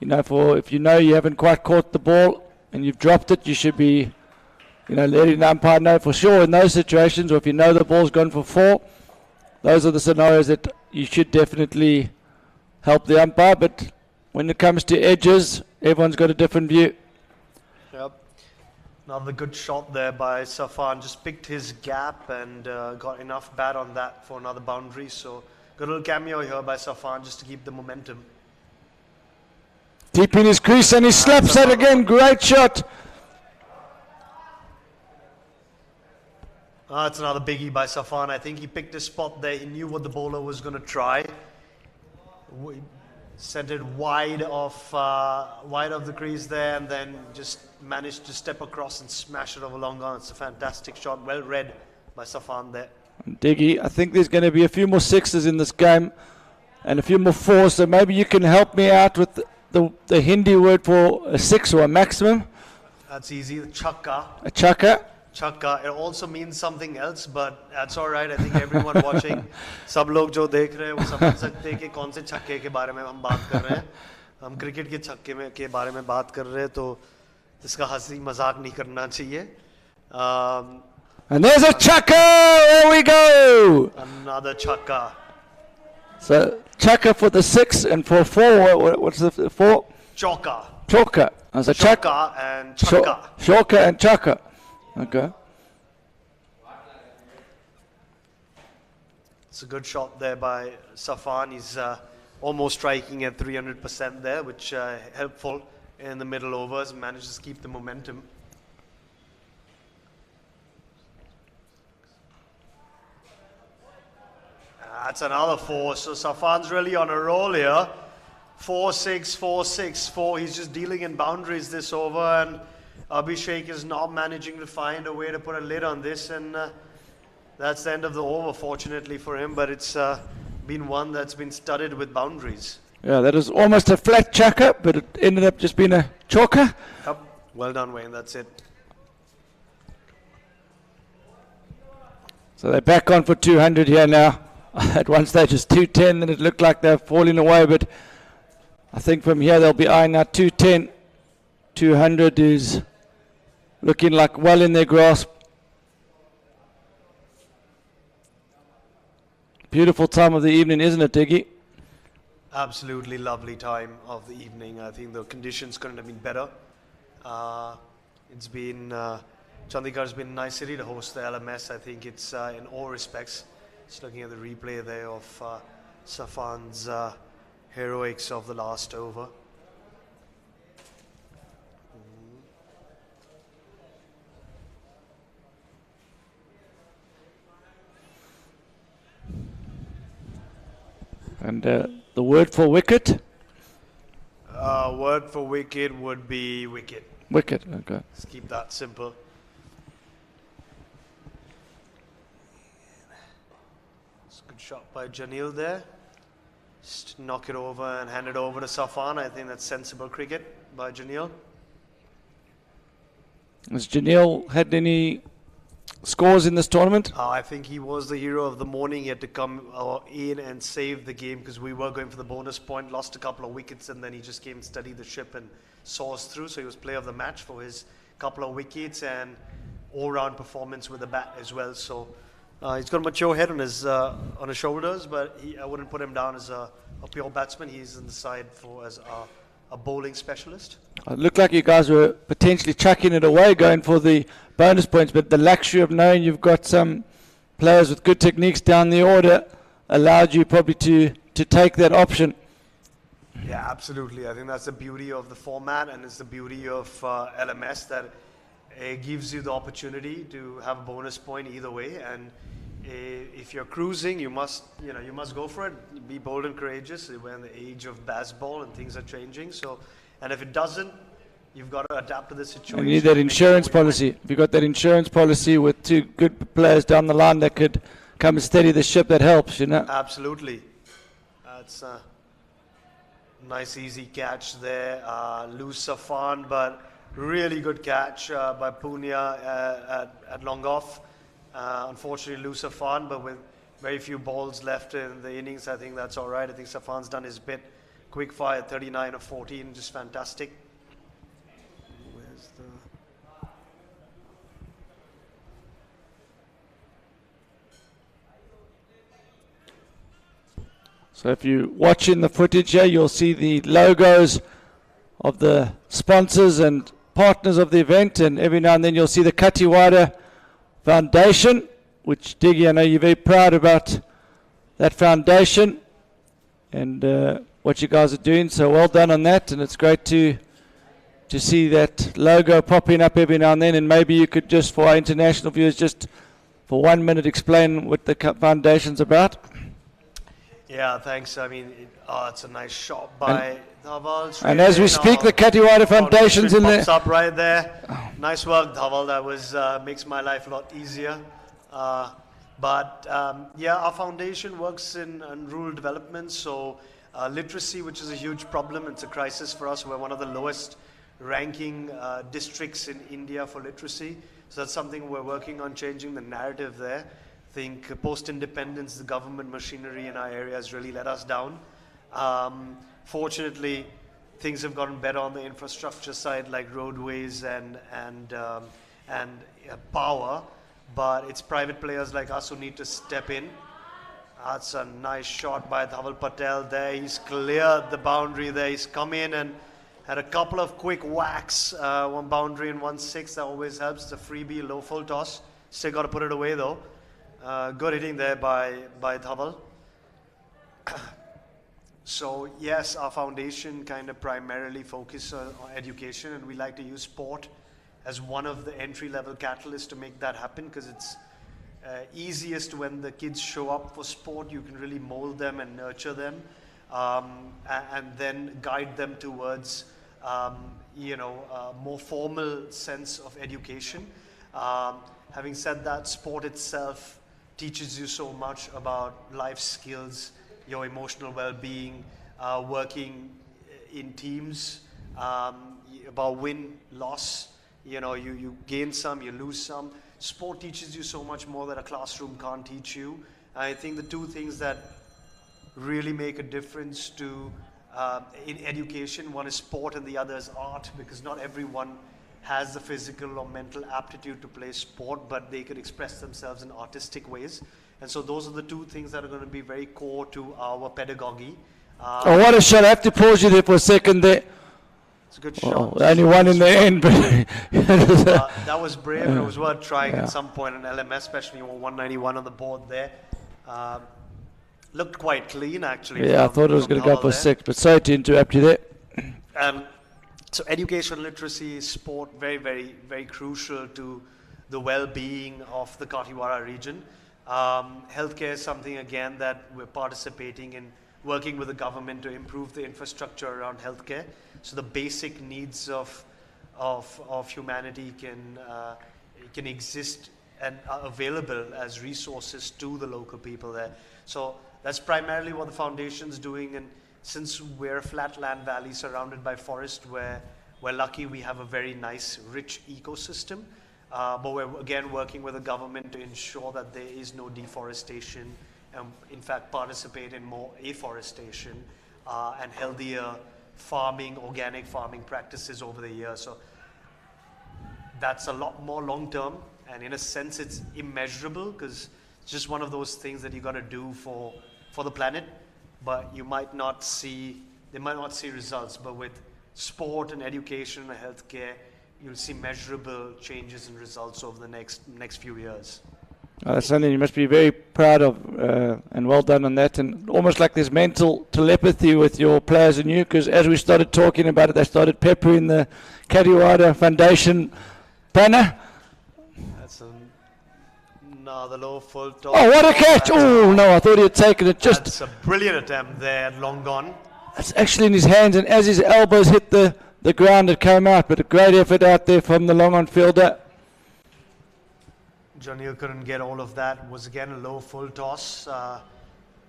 if you haven't quite caught the ball and you've dropped it, you should be letting the umpire know for sure in those situations, or if you know the ball's gone for 4, those are the scenarios that you should definitely help the umpire. But when it comes to edges, everyone's got a different view. Yep. Another good shot there by Safan. Just picked his gap and got enough bat on that for another boundary. So got a little cameo here by Safan just to keep the momentum. Deep in his crease and he slaps that again. Great shot. That's another biggie by Safan. I think he picked a spot there. He knew what the bowler was going to try. Sent it wide of the crease there, and then just managed to step across and smash it over long on. It's a fantastic shot. Well read by Safan there. Diggy, I think there's going to be a few more sixes in this game and a few more fours, so maybe you can help me out with the Hindi word for a six or a maximum. That's easy. Chakka. A chakka. Chakka. It also means something else, but that's all right. I think everyone watching, सब लोग जो देख रहे हैं वो समझ सकते हैं कि कौन से छक्के के बारे में हम बात कर रहे हैं. हम क्रिकेट के छक्के में के बारे में बात कर रहे हैं, तो इसका हंसी मजाक नहीं करना चाहिए. And there's a chakka. There we go. Another chakka. So chakka for the six, and for four, what's the four? Chauka. Chokka. So Chauka and chakka. Chokka and chakka. Okay. It's a good shot there by Safan. He's almost striking at 300% there, which helpful in the middle overs. Manages to keep the momentum. That's another four. So Safan's really on a roll here. 4-6, 4-6, 4. He's just dealing in boundaries this over, and Abhishek is not managing to find a way to put a lid on this, and that's the end of the over, fortunately for him, but it's been one that's been studded with boundaries. Yeah, that was almost a flat chakka, but it ended up just being a choker. Yep. Well done, Wayne. That's it. So they're back on for 200 here now. At one stage it's 210, then it looked like they're falling away, but I think from here they'll be eyeing out 210. 200 is looking like well in their grasp. Beautiful time of the evening, isn't it, Diggy? Absolutely lovely time of the evening. I think the conditions couldn't have been better. It's been Chandigarh's been a nice city to host the LMS. I think it's in all respects. Just looking at the replay there of Safan's heroics of the last over. And the word for wicket? Word for wicket would be wicket. Wicket, okay. Let's keep that simple. It's a good shot by Janil there. Just knock it over and hand it over to Safan. I think that's sensible cricket by Janil. Has Janil had any scores in this tournament? I think he was the hero of the morning. He had to come in and save the game because we were going for the bonus point, lost a couple of wickets, and then he just came and steadied the ship and saw us through. So he was player of the match for his couple of wickets and all-round performance with the bat as well. So he's got a mature head on his shoulders, but I wouldn't put him down as a pure batsman. He's in the side as a bowling specialist. It looked like you guys were potentially chucking it away, going for the bonus points, but the luxury of knowing you've got some players with good techniques down the order allowed you probably to take that option. Yeah, absolutely. I think that's the beauty of the format, and it's the beauty of LMS, that it gives you the opportunity to have a bonus point either way. And if you're cruising, you must go for it. Be bold and courageous. We're in the age of baseball, and things are changing. So, and if it doesn't, you've got to adapt to the situation. And you need that insurance policy. If you've got that insurance policy with two good players down the line that could come and steady the ship, that helps, you know. Absolutely. That's a nice, easy catch there. Loose Safan, but really good catch by Punya at long off. Unfortunately, loose Safan, but with very few balls left in the innings, I think that's all right. I think Safan's done his bit. Quick fire, 39 of 14, just fantastic. Where's the... So if you watch in the footage here, you'll see the logos of the sponsors and partners of the event, and every now and then you'll see the Kathiwada Foundation, which, Diggy, I know you're very proud about that foundation and what you guys are doing, so well done on that, and it's great to see that logo popping up every now and then. And maybe you could just, for our international viewers, just for 1 minute explain what the foundation's about. Yeah, thanks. I mean, it's a nice shot by Dhaval. And as we speak, the Kathiwada Foundation's in there. Pops up right there. Nice work, Dhaval. That was makes my life a lot easier. But yeah, our foundation works in rural development, so literacy, which is a huge problem, it's a crisis for us. We're one of the lowest ranking districts in India for literacy. So that's something we're working on, changing the narrative there. I think post-independence, the government machinery in our area has really let us down. Fortunately, things have gotten better on the infrastructure side, like roadways and power. But it's private players like us who need to step in. That's a nice shot by Dhaval Patel there. He's cleared the boundary there. He's come in and had a couple of quick whacks. One boundary and 1-6. That always helps. It's a freebie, low full toss. Still got to put it away though. Good hitting there by Dhaval. So yes, our foundation kind of primarily focuses on education, and we like to use sport as one of the entry-level catalysts to make that happen, because it's easiest when the kids show up for sport. You can really mold them and nurture them, and then guide them towards more formal sense of education. Having said that, sport itself teaches you so much about life skills, your emotional well-being, working in teams, about win, loss. You know, you gain some, you lose some. Sport teaches you so much more that a classroom can't teach you. I think the two things that really make a difference in education, one is sport and the other is art, because not everyone has the physical or mental aptitude to play sport, but they could express themselves in artistic ways. And so those are the two things that are going to be very core to our pedagogy. Oh, what a shot. I have to pause you there for a second there. It's a good shot. Only one in the end, but that was brave, and it was worth trying at some point in LMS, especially 191 on the board there. Looked quite clean, actually. Yeah, I thought it was going to go for 6, but sorry to interrupt you there. So education, literacy, sport, very, very, very crucial to the well-being of the Kathiwada region. Healthcare is something, again, that we're participating in, working with the government to improve the infrastructure around healthcare. So the basic needs of humanity can exist and are available as resources to the local people there. So that's primarily what the foundation's doing. And since we're a flatland valley surrounded by forest, we're lucky we have a very nice, rich ecosystem. But we're again working with the government to ensure that there is no deforestation, and in fact participate in more afforestation and healthier farming, organic farming practices over the years. So that's a lot more long term, and in a sense it's immeasurable, because it's just one of those things that you got to do for the planet, but you might not see results. But with sport and education and healthcare, you'll see measurable changes and results over the next few years. That's something you must be very proud of, and well done on that. And almost like there's mental telepathy with your players and you, because as we started talking about it, they started peppering the Kathiwada Foundation banner. That's another low full toss. Oh, what a catch! Oh no, I thought he had taken it. That's a brilliant attempt there, long gone. It's actually in his hands, and as his elbows hit the ground, it came out. But a great effort out there from the long on fielder. Janil couldn't get all of that. It was again a low full toss, but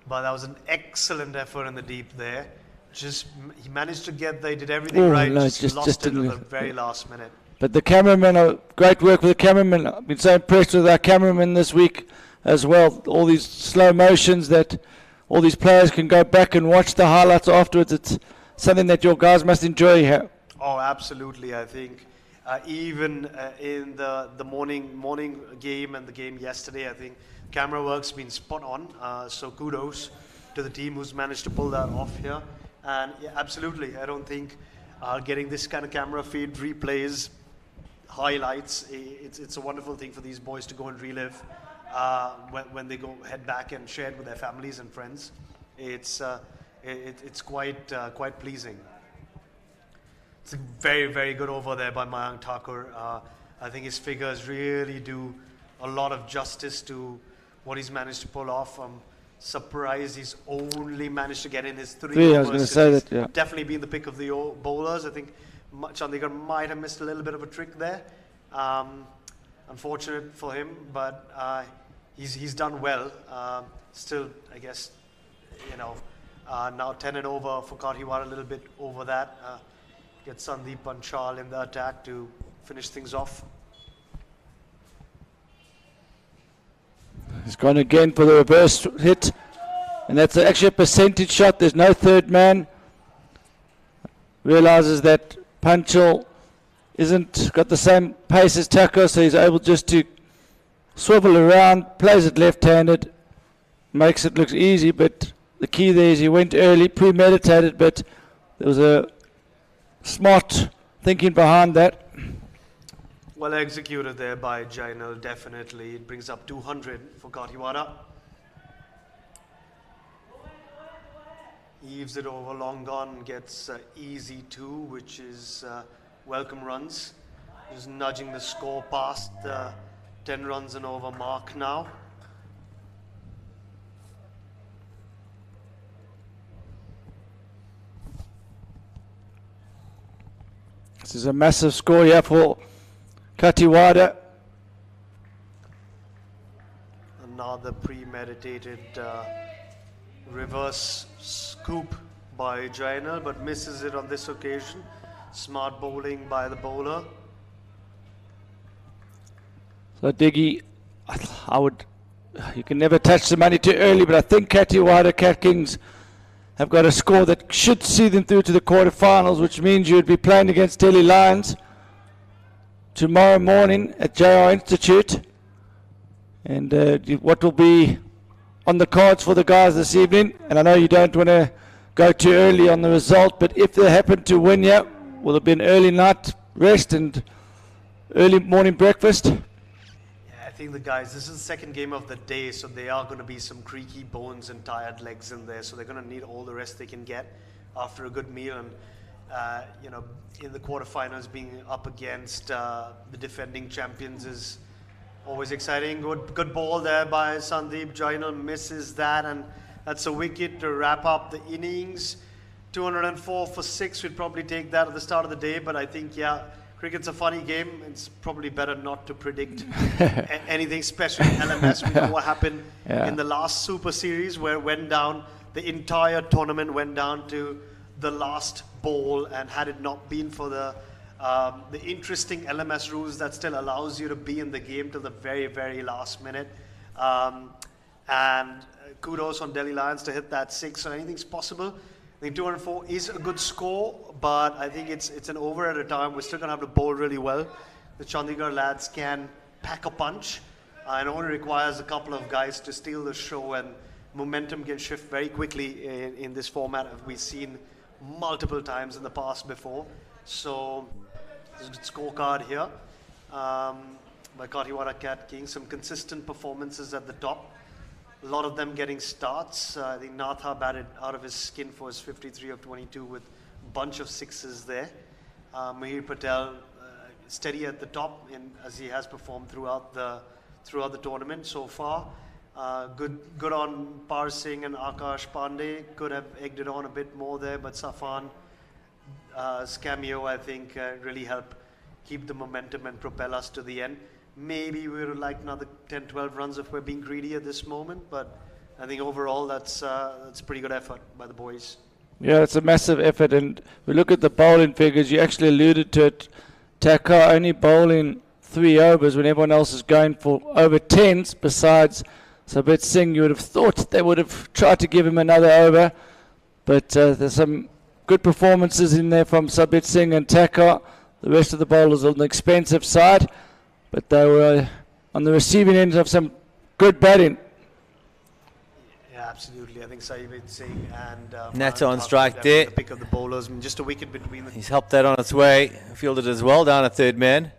that was an excellent effort in the deep there. He managed to get there, he did everything right, no, just lost it at the very last minute. But the cameramen, great work with the cameramen. I've been so impressed with our cameramen this week as well. All these slow motions that all these players can go back and watch the highlights afterwards. It's something that your guys must enjoy here. Oh, absolutely. I think even in the morning game and the game yesterday, I think camera work's been spot on. So kudos. to the team who's managed to pull that off here. And yeah, absolutely, I don't think getting this kind of camera feed, replays, highlights, it's a wonderful thing for these boys to go and relive when they go head back and share it with their families and friends. It's quite pleasing. It's a very, very good over there by Mayank Thakur. I think his figures really do a lot of justice to what he's managed to pull off. I'm surprised he's only managed to get in his three. I was going to say that, yeah. Definitely been the pick of the bowlers. I think Chandigarh might have missed a little bit of a trick there. Unfortunate for him, but he's done well. Still, I guess, now 10 and over for Kathiwada, a little bit over that. Get Sandeep Panchal in the attack to finish things off. He's gone again for the reverse hit, and that's actually a percentage shot. There's no third man. Realizes that Panchal isn't got the same pace as Thakur, so he's able just to swivel around, plays it left-handed, makes it look easy, but the key there is he went early, premeditated, but there was a smart thinking behind that. Well executed there by Jainal, definitely. It brings up 200 for Kathiwada. Eaves it over long gone, gets easy 2, which is welcome runs. Just nudging the score past the 10 runs and over mark now. This is a massive score here for Kathiwada. Another premeditated reverse scoop by Jainal, but misses it on this occasion. Smart bowling by the bowler. So Diggy, you can never touch the money too early, but I think Kathiwada Cat Kings have got a score that should see them through to the quarterfinals, which means you would be playing against Delhi Lions tomorrow morning at JR Institute. And what will be on the cards for the guys this evening, and I know you don't want to go too early on the result, but if they happen to win here, will it be an early night rest and early morning breakfast? Yeah, I think the guys, this is the second game of the day, so there are going to be some creaky bones and tired legs in there, so they're going to need all the rest they can get after a good meal. And in the quarterfinals, being up against the defending champions is always exciting. Good ball there by Sandeep. Jainal misses that, and that's a wicket to wrap up the innings. 204 for 6. We'd probably take that at the start of the day, but I think, yeah, cricket's a funny game. It's probably better not to predict anything, especially in LMS. We know what happened in the last Super Series, where it went down, the entire tournament went down to the last ball, and had it not been for the interesting LMS rules that still allows you to be in the game till the very, very last minute. And kudos on Delhi Lions to hit that 6, so anything's possible. I think 204 is a good score, but I think it's an over at a time. We're still going to have to bowl really well. The Chandigarh lads can pack a punch, and it only requires a couple of guys to steal the show, and momentum can shift very quickly in this format, as we've seen multiple times in the past before. So there's a good scorecard here by Kathiwada Cat Kings. Some consistent performances at the top. A lot of them getting starts. I think Natha batted out of his skin for his 53 of 22 with a bunch of 6s there. Mahir Patel steady at the top, as he has performed throughout the tournament so far. Good on Par Singh and Akash Pandey. Could have egged it on a bit more there, but Safan's cameo, I think, really helped keep the momentum and propel us to the end. Maybe we would like another 10-12 runs if we're being greedy at this moment, but I think overall that's a pretty good effort by the boys. Yeah, it's a massive effort, and we look at the bowling figures. You actually alluded to it. Thakur only bowling 3 overs when everyone else is going for over 10s. Besides Sabit Singh, you would have thought they would have tried to give him another over, but there's some good performances in there from Sabit Singh and Thakur. The rest of the bowlers on the expensive side, but they were on the receiving end of some good batting. Yeah, Absolutely. I think Saivit Singh and Nato Farhan on Thakur strike definitely there. the pick of the bowlers. I mean, just a wicket between the He's helped that on its way. Fielded as well, down at third man.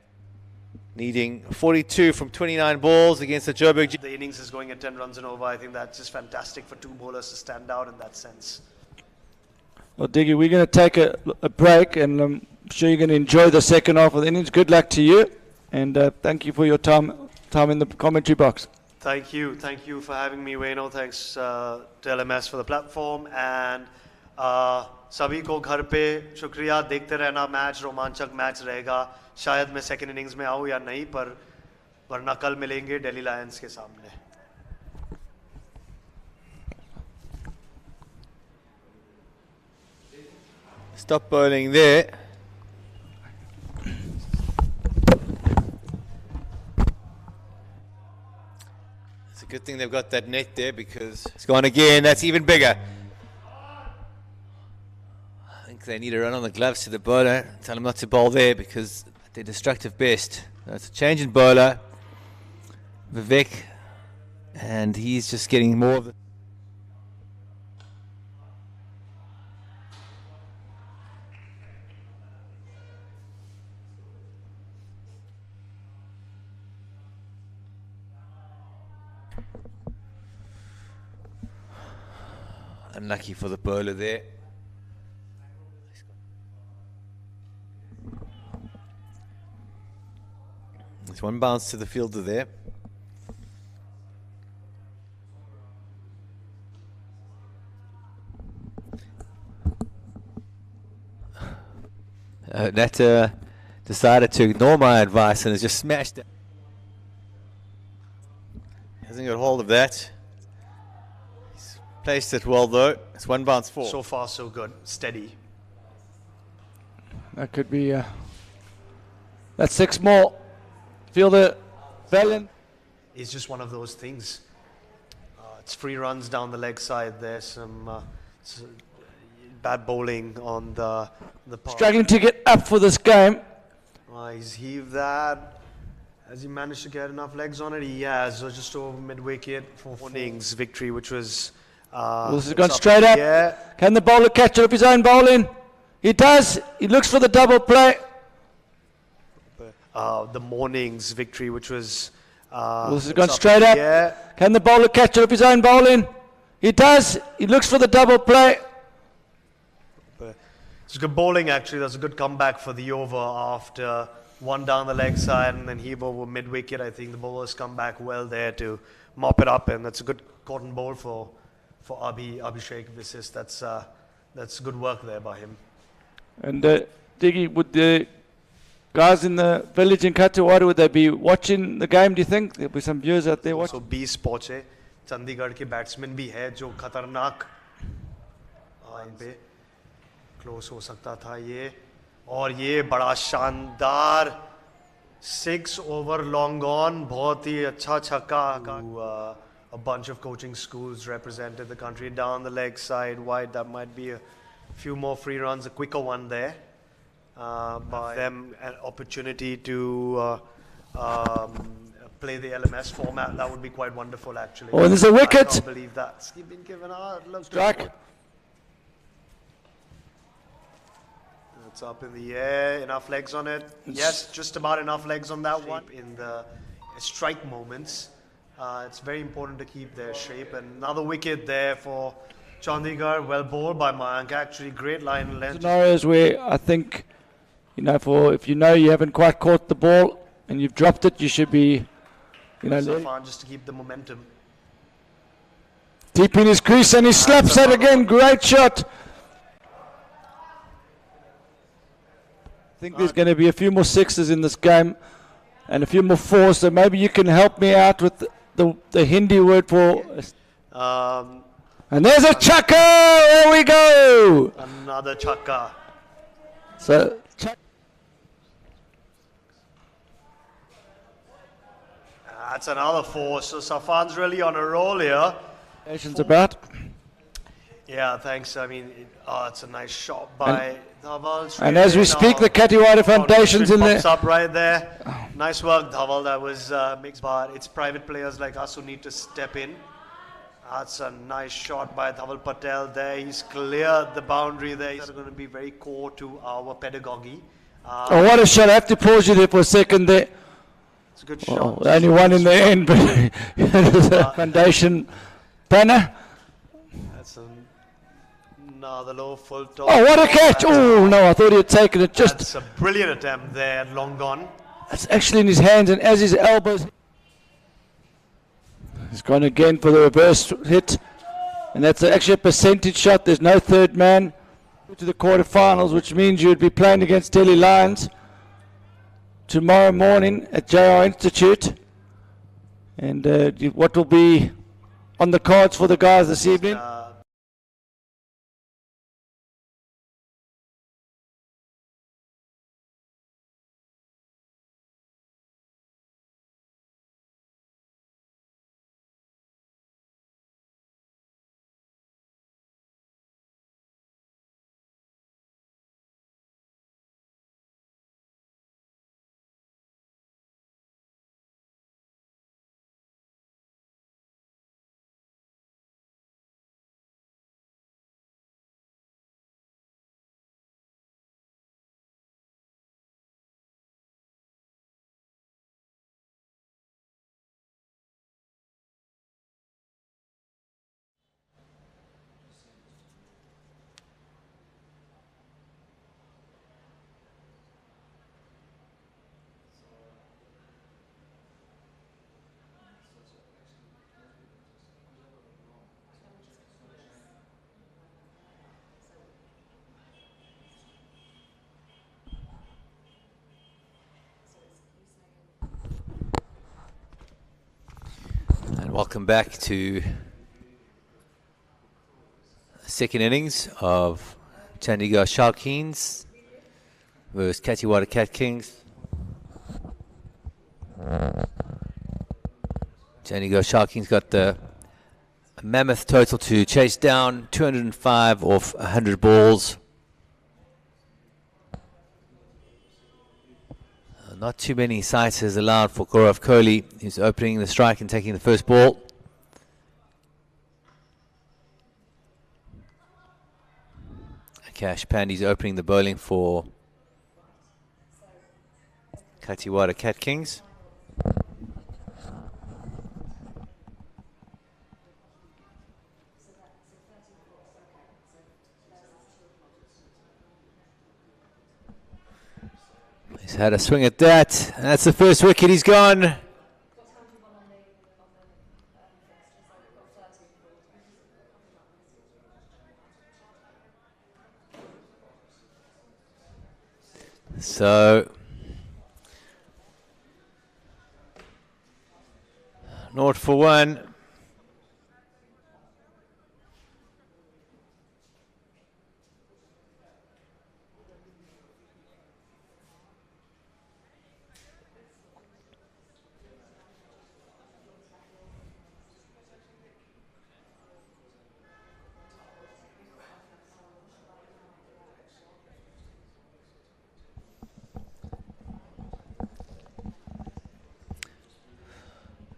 Needing 42 from 29 balls against the Joburg. The innings is going at 10 runs and over. I think that's just fantastic for two bowlers to stand out in that sense. Well, Diggy, we're going to take a break, and I'm sure you're going to enjoy the second half of the innings. Good luck to you, and thank you for your time in the commentary box. Thank you for having me, Wayno. Thanks to LMS for the platform, and सभी को घर पे शुक्रिया. देखते रहना, match रोमांचक match रहेगा. शायद मैं सेकंड इनिंग्स में आऊँ या नहीं, पर वरना कल मिलेंगे दिल्ली लायंस के सामने. Stop bowling there. It's a good thing they've got that net there because it's gone again. That's even bigger. I think they need to run on the gloves to the bowler. Tell him not to bowl there because they're destructive best. That's a change in bowler. Vivek. And he's just getting more of the... Unlucky for the bowler there. There's one bounce to the fielder there. That decided to ignore my advice and has just smashed it. Hasn't got hold of that. Placed it well though. It's one bounce four. So far, so good. Steady. That could be. That's 6 more. Fielder Valiant. It's just one of those things. It's free runs down the leg side. There's some bad bowling on the part. Struggling to get up for this game. He's heaved that. Has he managed to get enough legs on it? He has. So just over mid wicket for innings victory, which was. This has gone straight up. Yeah. Can the bowler catch up his own bowling? He does. He looks for the double play. The morning's victory, which was. This has gone straight up. Yeah. Can the bowler catch up his own bowling? He does. He looks for the double play. It's good bowling actually. That's a good comeback for the over after one down the leg side and then heave over mid wicket. I think the bowlers come back well there to mop it up, and that's a good cotton bowl for Abhishek Visis. That's good work there by him. And Diggy, would the guys in the village in Kathiwada, would they be watching the game, do you think? There'll be some viewers out there watching. So 20 पहुंचे. चंडीगढ़ के batsman भी है जो खतरनाक इन पे close हो सकता था ये, और ये बड़ा शानदार 6 over long gone. बहुत ही अच्छा छक्का. A bunch of coaching schools represented the country down the leg side, wide. That might be a few more free runs, a quicker one there. By them an opportunity to play the LMS format. That would be quite wonderful, actually. Oh, there's a wicket. I can't believe that. It's been given out. Strike. It's up in the air. Enough legs on it. Yes, just about enough legs on that one. In the strike moments. It's very important to keep their shape. And another wicket there for Chandigarh. Well bowled by Mayank. Actually, great line and length. Scenarios where I think, if you know you haven't quite caught the ball and you've dropped it, you should be, Safan just to keep the momentum. Deep in his crease, and he slaps that again. Great shot. I think there's going to be a few more sixes in this game and a few more fours, so maybe you can help me out with the Hindi word for... and there's a chakka! There we go! Another chakka. So, That's another 4. So Safan's really on a roll here. About. Yeah, thanks. I mean, it's a nice shot by Dhaval. And as we speak, the Kathiwada Foundation's in there. Pops up right there. Nice work, Dhaval. That was mixed, but it's private players like us who need to step in. That's a nice shot by Dhaval Patel there. He's cleared the boundary there. He's going to be very core to our pedagogy. Oh, what a shot. I have to pause you there for a second there. It's a good shot. Only one in the end, but the foundation banner. That's another low full toss. Oh, what a catch. Oh, no, I thought he had taken it. That's a brilliant attempt there, long gone. That's actually in his hands, and as his elbows. He's gone again for the reverse hit, and that's actually a percentage shot. There's no third man to the quarterfinals, which means you would be playing against Delhi Lions tomorrow morning at JR Institute. And what will be on the cards for the guys this evening? Welcome back to the second innings of Chandigarh Shaukeens versus Kathiwada Cat Kings. Chandigarh Shaukeens got the mammoth total to chase down, 205 off 100 balls. Not too many slicers allowed for Gaurav Kohli, who's opening the strike and taking the first ball. Akash Pandey's opening the bowling for Kathiwada Cat Kings. He's had a swing at that. And that's the first wicket. He's gone. So, 0 for 1.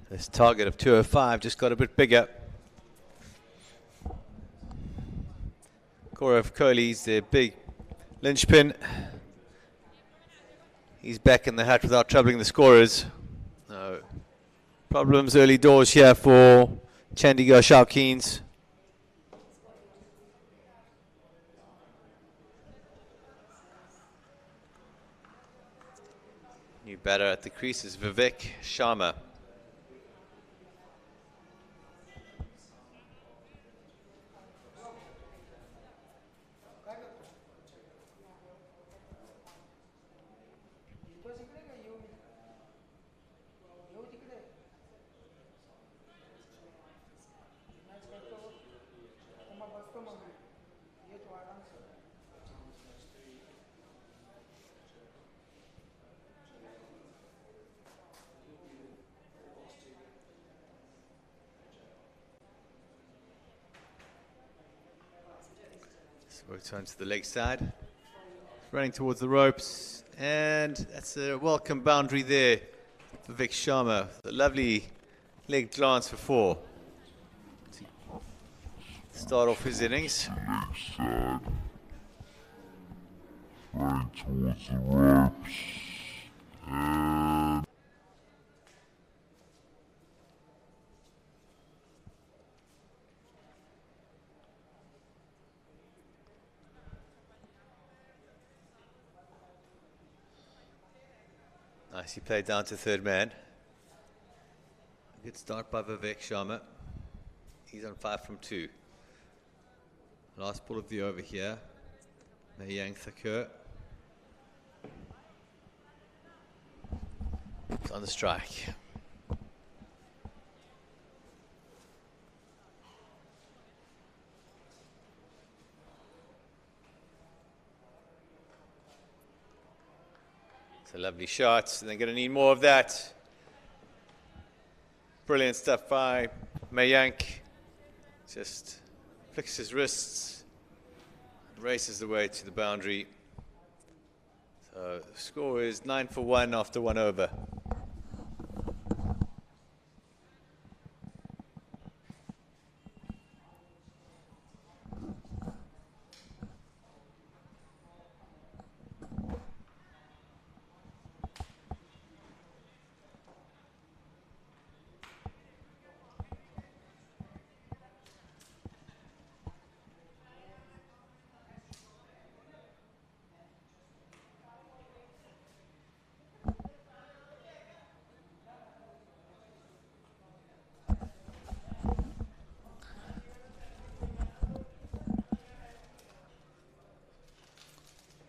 This target of 205 just got a bit bigger. Gaurav Kohli's the big linchpin. He's back in the hat without troubling the scorers. No problems early doors here for Chandigarh Shaukeens. New batter at the crease is Vivek Sharma. Works on to the leg side, running towards the ropes, and that's a welcome boundary there for Vivek Sharma. A lovely leg glance for 4. start off his innings. Right towards the ropes. And Nicely played down to third man. Good start by Vivek Sharma. He's on 5 from 2. Last ball of the over here. Mayank Thakur. It's on the strike. It's a lovely shot, and they're going to need more of that. Brilliant stuff by Mayank. Just flicks his wrists, races the way to the boundary. So the score is 9 for 1 after 1 over.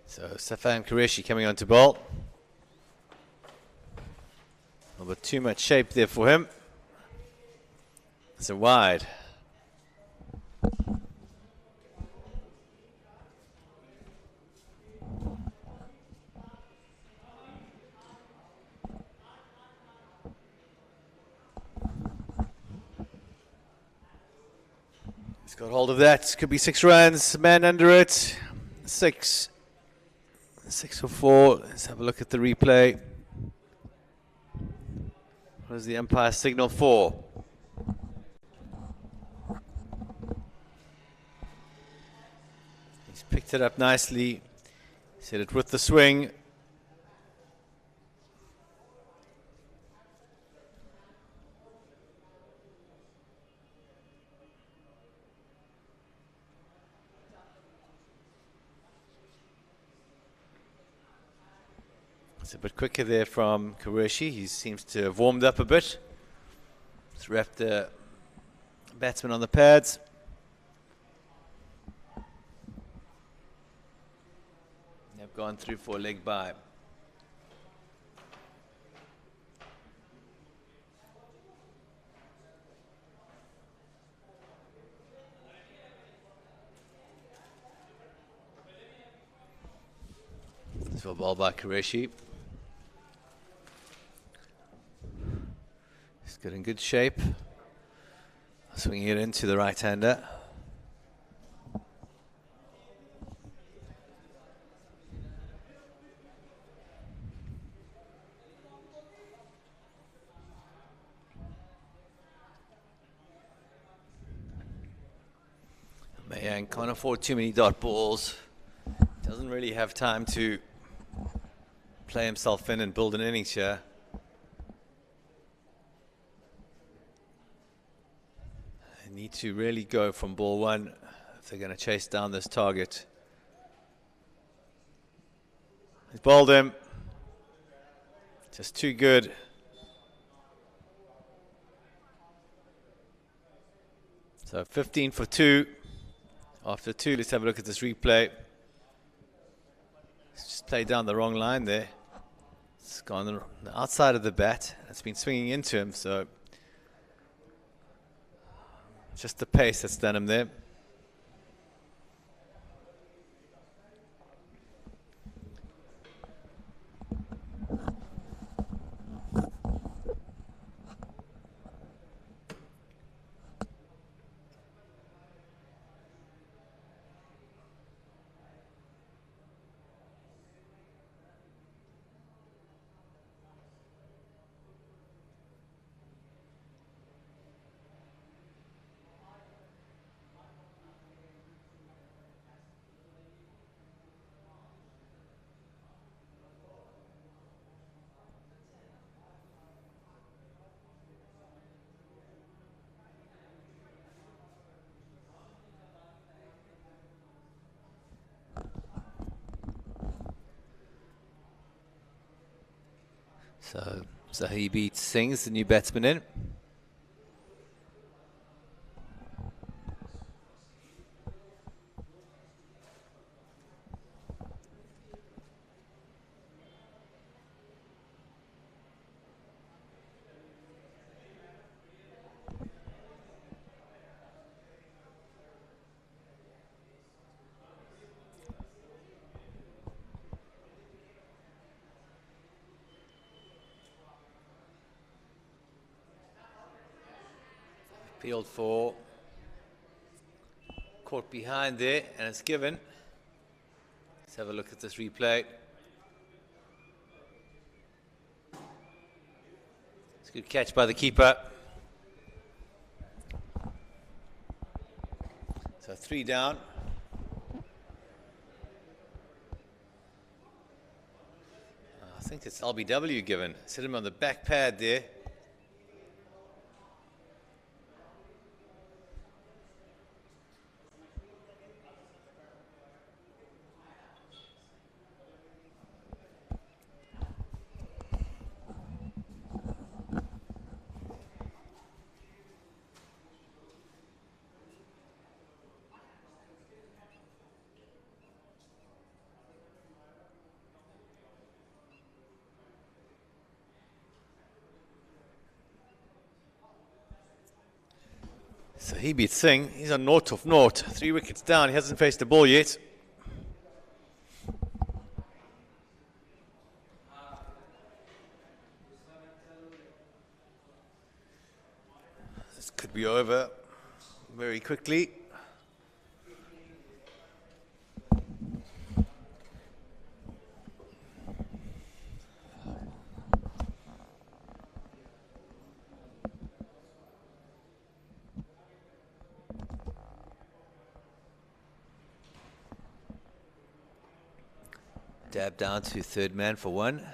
So Safan Qureshi coming on to bowl. A little bit too much shape there for him. It's a wide. He's got hold of that. Could be 6 runs. Man under it. 6. 6 for 4. Let's have a look at the replay. What does the umpire signal for? He's picked it up nicely. Set it with the swing. It's a bit quicker there from Qureshi. He seems to have warmed up a bit. Just wrapped the batsman on the pads. They've gone through for a leg by. This a ball by Qureshi. He's got in good shape. Swinging it into the right-hander. Mayank can't afford too many dot balls. Doesn't really have time to play himself in and build an innings here. They need to really go from ball 1 if they're going to chase down this target. He's bowled him. Just too good. So 15 for 2. After 2, let's have a look at this replay. It's just played down the wrong line there. It's gone the outside of the bat. It's been swinging into him, so just the pace that's done him there. So he beats Singh, the new batsman in. Field 4. Caught behind there, and it's given. Let's have a look at this replay. It's a good catch by the keeper. So 3 down. I think it's LBW given. Sit him on the back pad there. So he beats Singh. He's on 0 of 0. 3 wickets down. He hasn't faced the ball yet. This could be over very quickly. Dab down to third man for 1.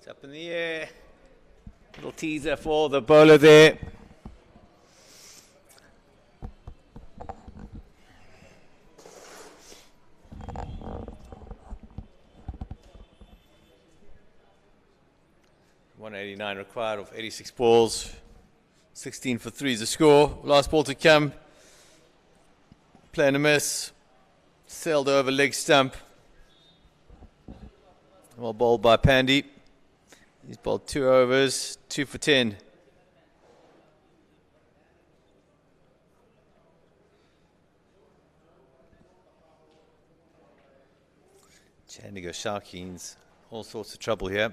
It's up in the air. Little teaser for the bowler there. .189 required of 86 balls. 16 for 3 is the score. Last ball to come. Playing a miss. Sailed over leg stump. Well bowled by Pandey. He's bowled 2 overs, 2 for 10. Chandigarh Shaukeens, all sorts of trouble here.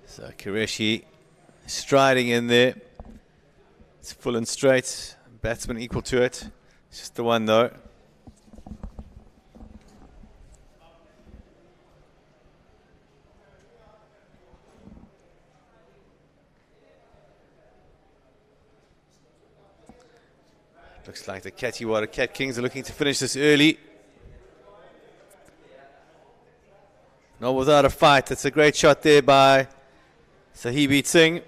So Qureshi striding in there. It's full and straight. Batsman equal to it. It's just the one though. Looks like the Kathiwada Cat Kings are looking to finish this early. Not without a fight. That's a great shot there by Sahibi Singh.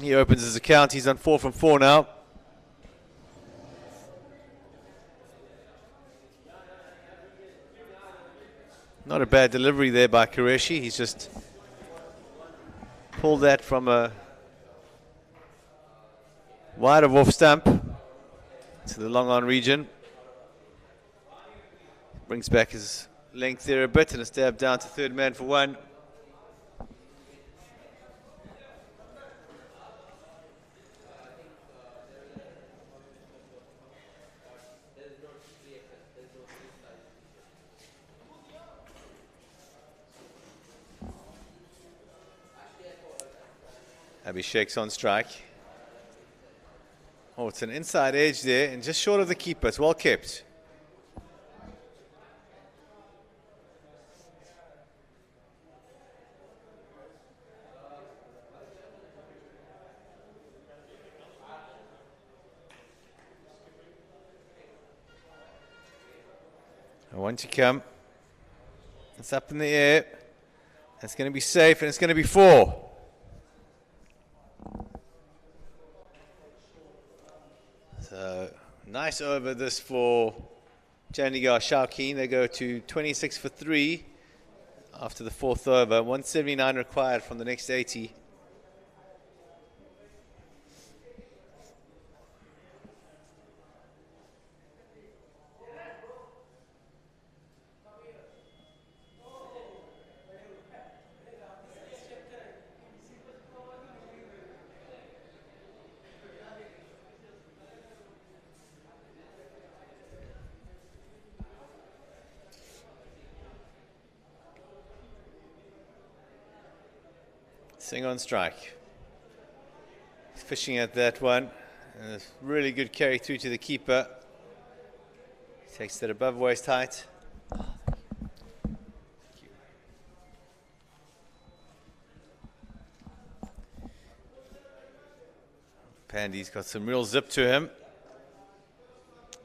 He opens his account. He's on 4 from 4 now. Not a bad delivery there by Qureshi. He's just pulled that from a wide of off stump. to the long on region. Brings back his length there a bit and a stab down to third man for one. Abhishek's on strike. Oh, it's an inside edge there and just short of the keeper. It's well kept. I want to come. It's up in the air. It's going to be safe and it's going to be 4. So nice over this for Chandigarh Shaukeens. They go to 26 for 3 after the 4th over. 179 required from the next 80. Singh on strike. He's fishing at that one. And a really good carry through to the keeper. Takes that above waist height. Pandy's got some real zip to him.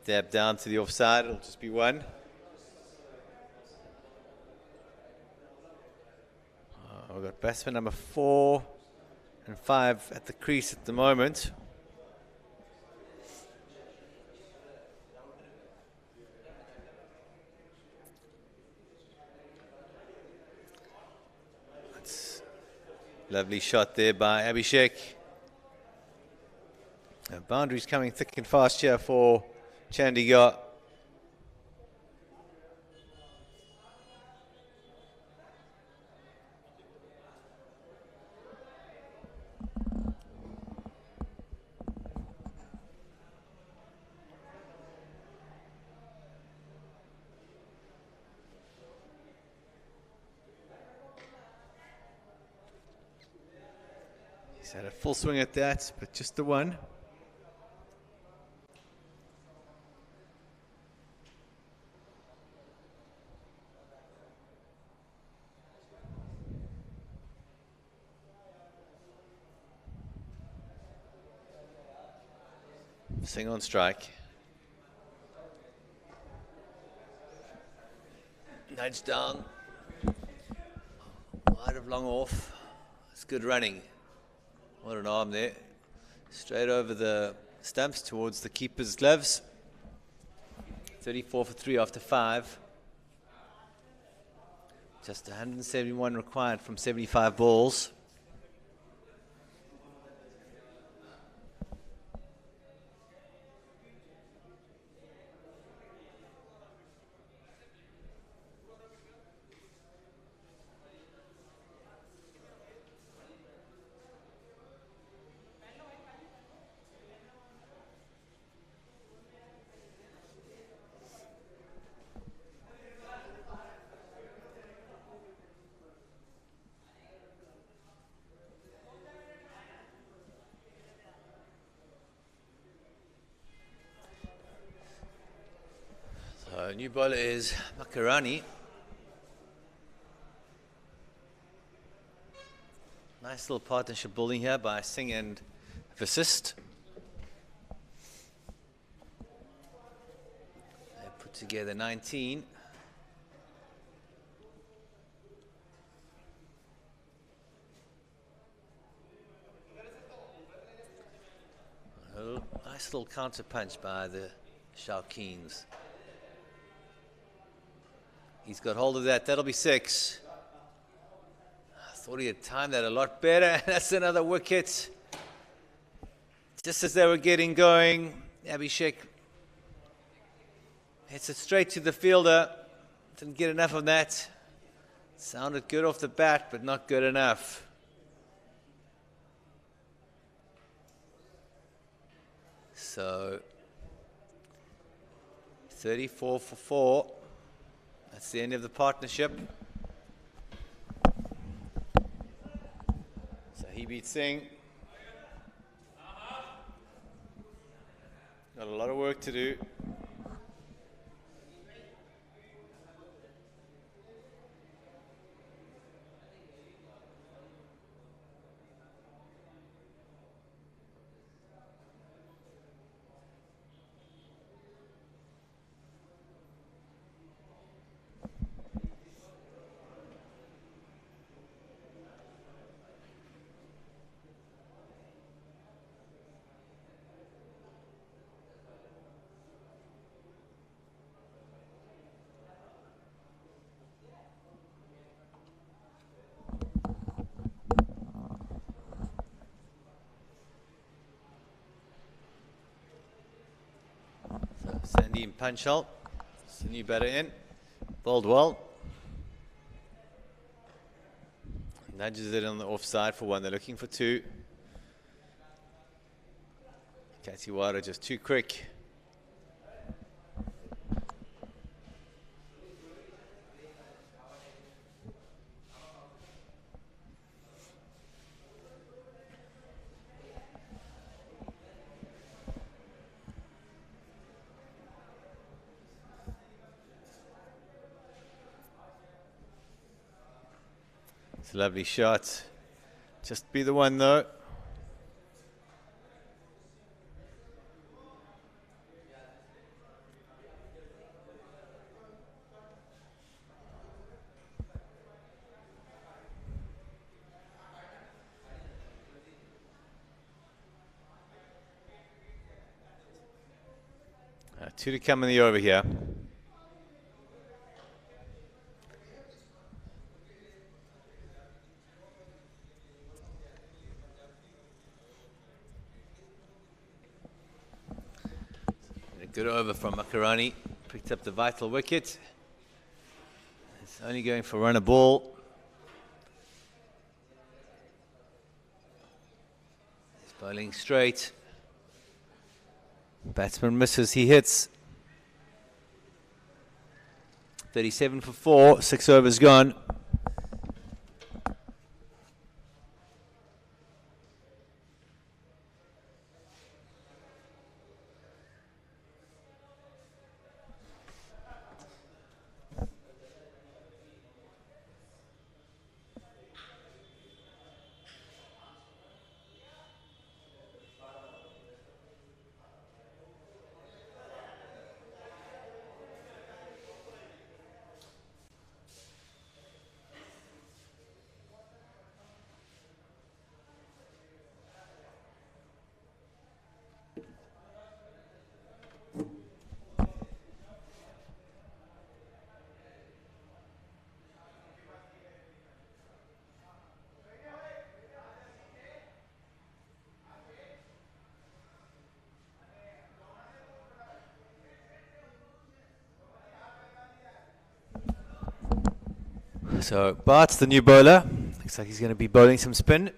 Dab down to the offside. It'll just be 1. We've got batsman number 4 and 5 at the crease at the moment. That's a lovely shot there by Abhishek. Boundaries coming thick and fast here for Chandigarh. He's had a full swing at that, but just the 1. Singh on strike. Nudge down. Wide of long off. It's good running. What an arm there. Straight over the stumps towards the keeper's gloves. 34 for 3 after 5. Just 171 required from 75 balls. New bowler is Makarani. Nice little partnership building here by Singh and Vasist. They put together 19. Nice little counter punch by the Shaukeens. He's got hold of that. That'll be 6. I thought he had timed that a lot better. That's another wicket. Just as they were getting going, Abhishek Hits it straight to the fielder. Didn't get enough of that. Sounded good off the bat, but not good enough. So 34 for 4. That's the end of the partnership. So he beats Singh. Got a lot of work to do. Sandy and Panchal. It's a new batter in. Bowled well. Nudges it on the offside for 1. They're looking for 2. Kathiwada just too quick. It's a lovely shot. Just be the one though. Two to come in the over here. Good over from Makarani. Picked up the vital wicket. It's only going for run a ball. He's bowling straight. Batsman misses, he hits. 37 for 4, 6 overs gone. So Bart's the new bowler. Looks like he's going to be bowling some spin.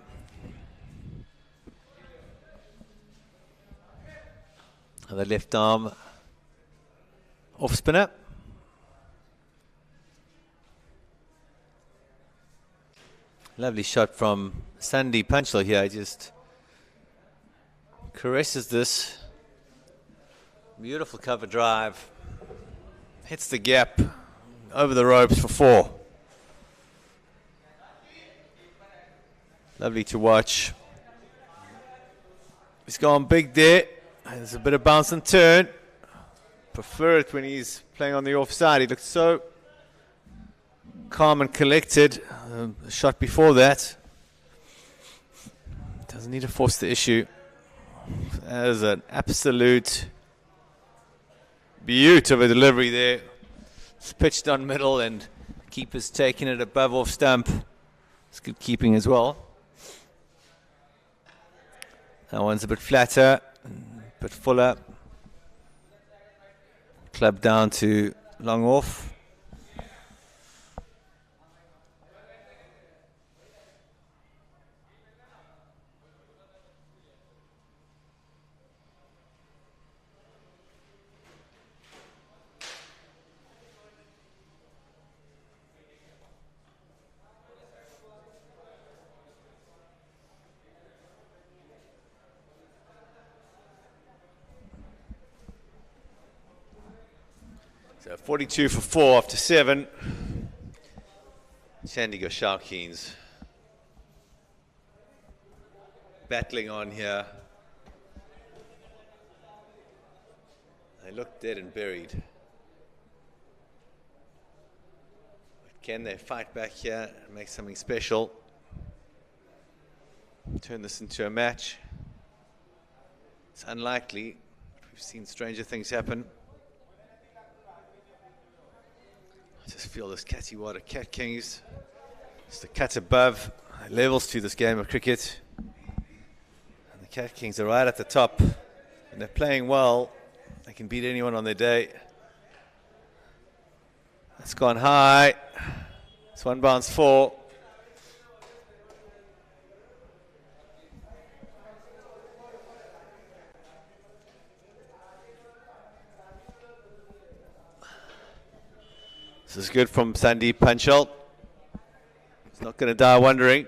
The left arm off spinner. Lovely shot from Sandy Panchal here. He just caresses this. Beautiful cover drive. Hits the gap over the ropes for 4. Lovely to watch. He's gone big there. There's a bit of bounce and turn. Prefer it when he's playing on the offside. He looked so calm and collected. The shot before that. Doesn't need to force the issue. That is an absolute beaut of a delivery there. It's pitched on middle and keeper's taking it above off stump. It's good keeping as well. That one's a bit flatter, a bit fuller. club down to long off. So 42 for 4 after 7. Chandigarh Shaukeens battling on here. They look dead and buried. But can they fight back here and make something special? Turn this into a match? It's unlikely, but we've seen stranger things happen. I just feel this Kathiwada Cat Kings, just a cut above levels to this game of cricket. And the Cat Kings are right at the top, and they're playing well. They can beat anyone on their day. That's gone high. It's one bounce 4. This is good from Sandeep Panchal. He's not going to die wondering.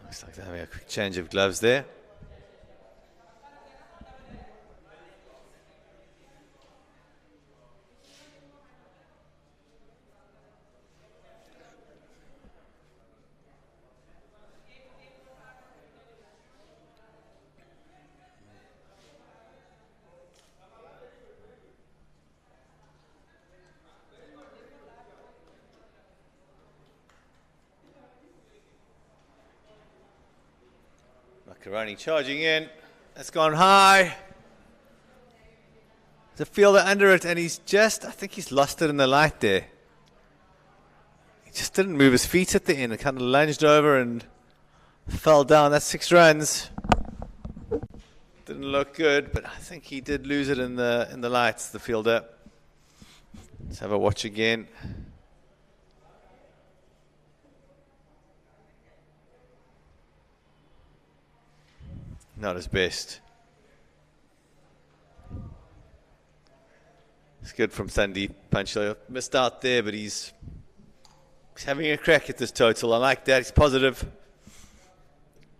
Looks like they're having a quick change of gloves there. Makarani charging in. That's gone high. The fielder under it, and he's just, I think he's lost it in the light there. He just didn't move his feet at the end. It kind of lunged over and fell down. That's 6 runs. Didn't look good, but I think he did lose it in the lights, the fielder. Let's have a watch again. Not his best. It's good from Sandeep Panchal. Missed out there, but he's having a crack at this total. I like that. He's positive.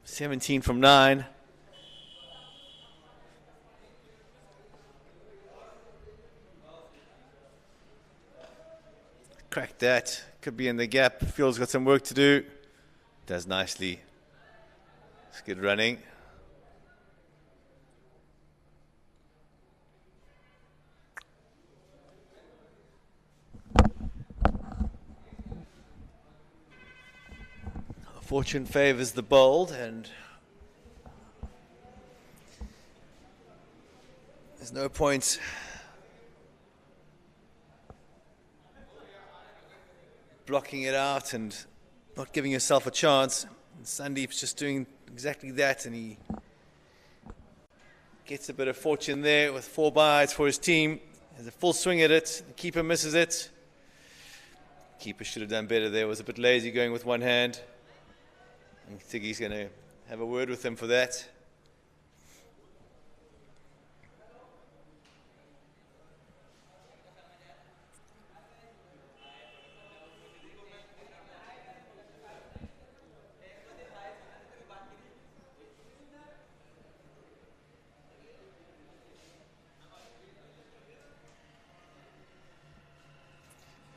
17 from 9. Cracked that. Could be in the gap. Field's got some work to do. Does nicely. It's good running. Fortune favors the bold, and there's no point blocking it out and not giving yourself a chance. And Sandeep's just doing exactly that, and he gets a bit of fortune there with 4 byes for his team. Has a full swing at it. The keeper misses it. Keeper should have done better there. Was a bit lazy going with one hand. I think he's going to have a word with him for that.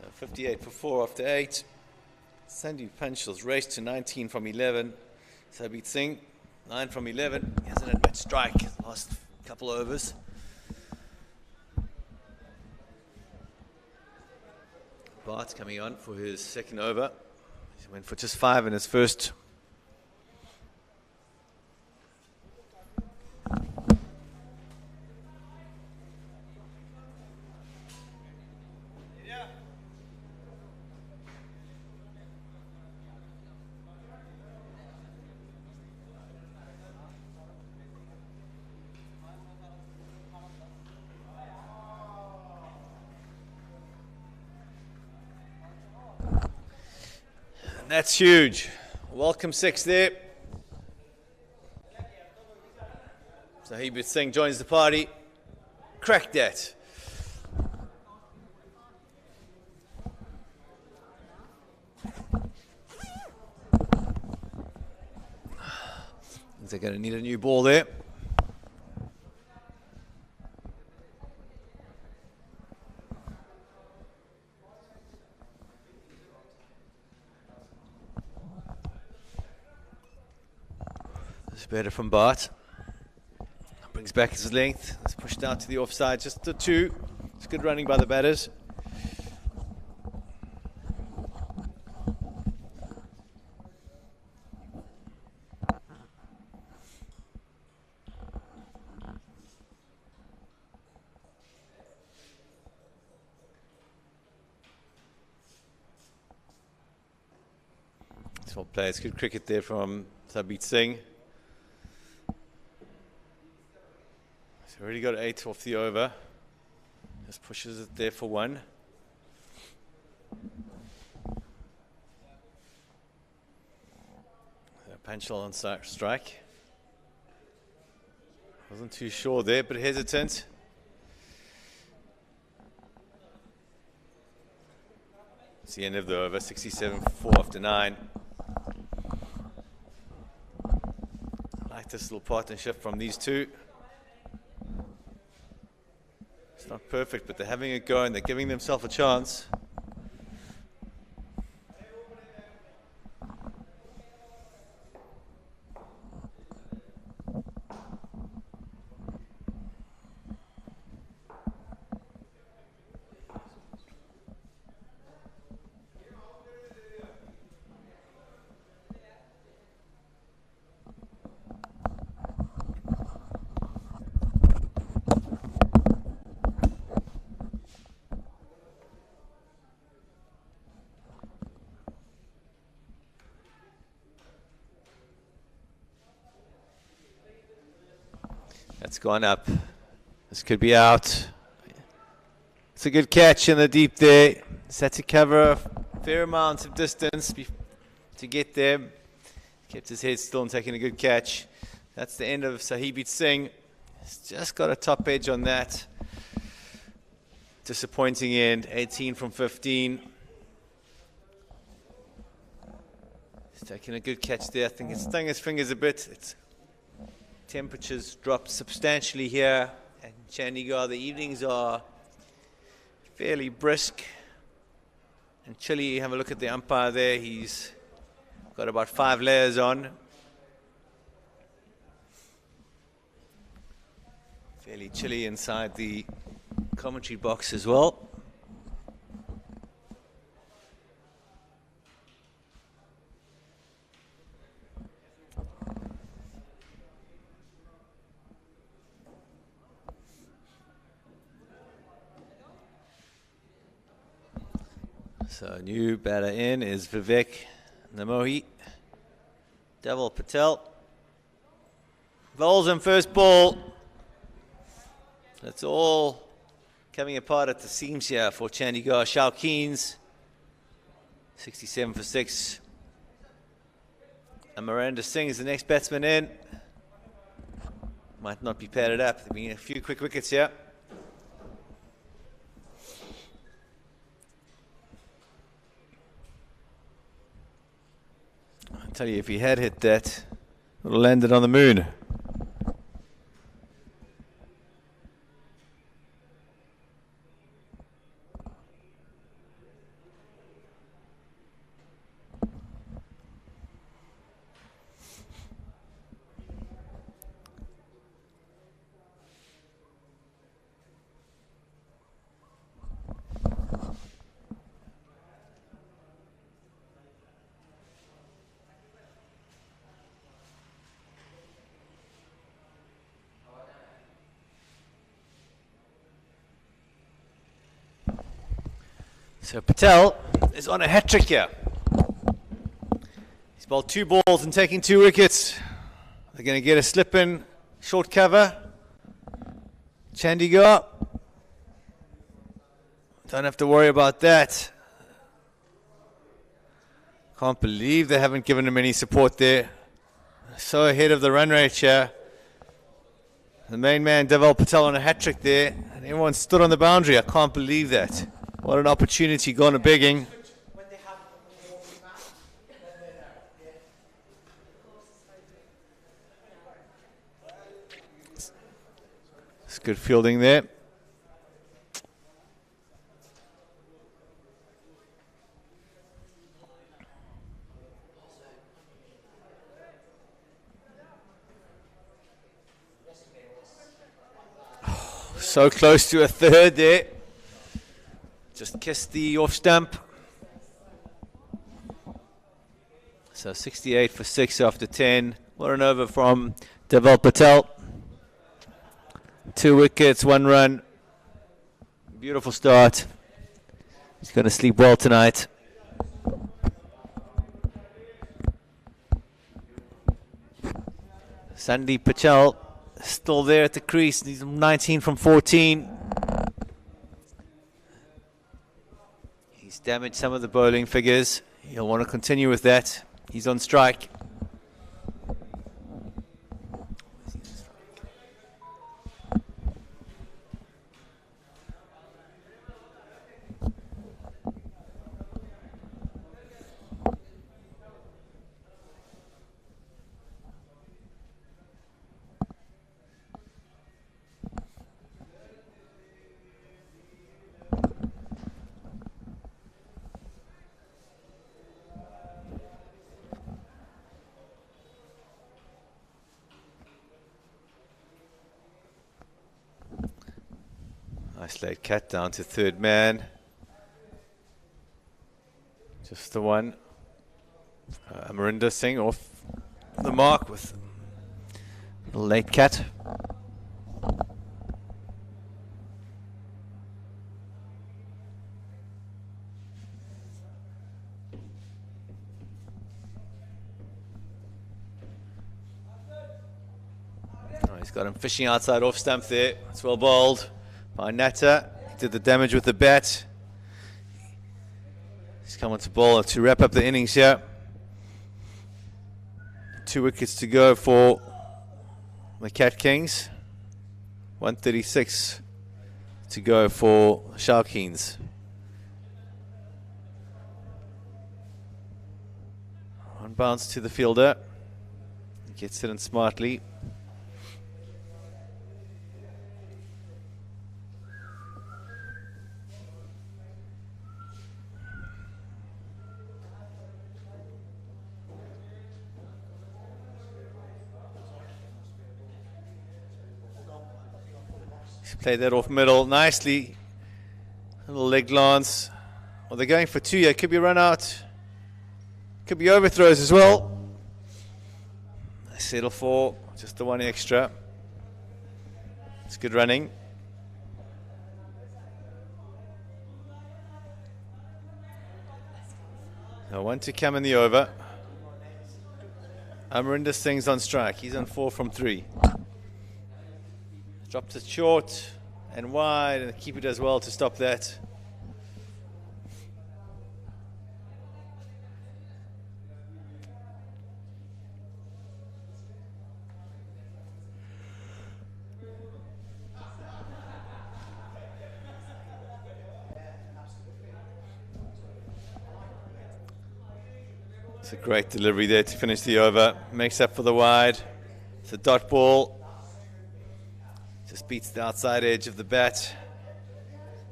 Now 58 for 4 after 8. Sandeep Panchal's raced to 19 from 11. Sabit Singh, 9 from 11. hasn't had much strike the last couple overs. Bart's coming on for his second over. He went for just 5 in his first. That's huge. Welcome 6 there. Sahib Singh joins the party. Crack that. They're going to need a new ball there. It's better from Bart. Brings back his length. It's pushed out to the offside, just the 2. It's good running by the batters. Small players, good cricket there from Sabit Singh. He's already got 8 off the over. Just pushes it there for 1. Panchal on strike. Wasn't too sure there, but hesitant. It's the end of the over, 67 for 4 after 9. I like this little partnership from these two. It's not perfect, but they're having a go and they're giving themselves a chance. That's gone up. This could be out. It's a good catch in the deep there. It's had to cover a fair amount of distance to get there. Kept his head still and taking a good catch. That's the end of Sahib Singh. He's just got a top edge on that. Disappointing end. 18 from 15. He's taking a good catch there. I think it's stung his fingers a bit. Temperatures dropped substantially here in Chandigarh. The evenings are fairly brisk and chilly. Have a look at the umpire there. He's got about 5 layers on. Fairly chilly inside the commentary box as well. So new batter in is Vivek Namohi. Devil Patel. Bowls in first ball. That's all coming apart at the seams here for Chandigarh Shaukeens. 67 for 6. And Miranda Singh is the next batsman in. Might not be padded up. There'll be a few quick wickets here. I tell you, if he had hit that, it would have landed on the moon. So Patel is on a hat trick here. He's bowled 2 balls and taking 2 wickets. They're going to get a slip in, short cover. Chandigarh. Don't have to worry about that. Can't believe they haven't given him any support there. So ahead of the run rate here. The main man, Deval Patel, on a hat trick there. And everyone stood on the boundary. I can't believe that. What an opportunity gone a begging. It's good fielding there. So close to a third there. Just kissed the off stump. So 68 for 6 after 10. What an over from Deval Patel. 2 wickets, 1 run. Beautiful start. He's going to sleep well tonight. Sandeep Patel still there at the crease. He's 19 from 14. He's damaged some of the bowling figures. He'll want to continue with that. He's on strike. Nice late cat down to third man. Just the one. Amarinder Singh off the mark with a late cat. Oh, he's got him fishing outside off stump there. It's well bowled by Natta. He did the damage with the bat. He's coming to bowl to wrap up the innings here. 2 wickets to go for the Cat Kings. 136 to go for Shaukeens. One bounce to the fielder. He gets it in smartly. Played that off middle nicely. A little leg glance. Well, they're going for 2 here. Could be run out. Could be overthrows as well. They settle for just the 1 extra. It's good running. Now 1 to come in the over. Amarinder Singh's on strike. He's on 4 from 3. Drops it short and wide, and the keeper does well to stop that. It's a great delivery there to finish the over. Makes up for the wide. It's a dot ball. Just beats the outside edge of the bat.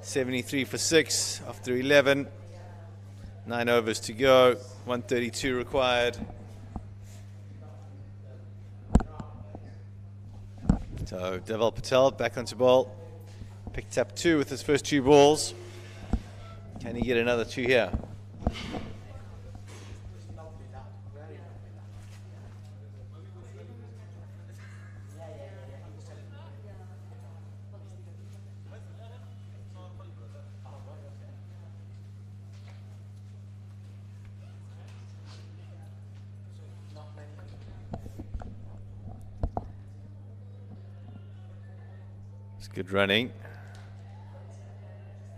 73 for 6 after 11. 9 overs to go. 132 required. So Deval Patel back onto ball. Picked up 2 with his first 2 balls. Can he get another 2 here? It's good running.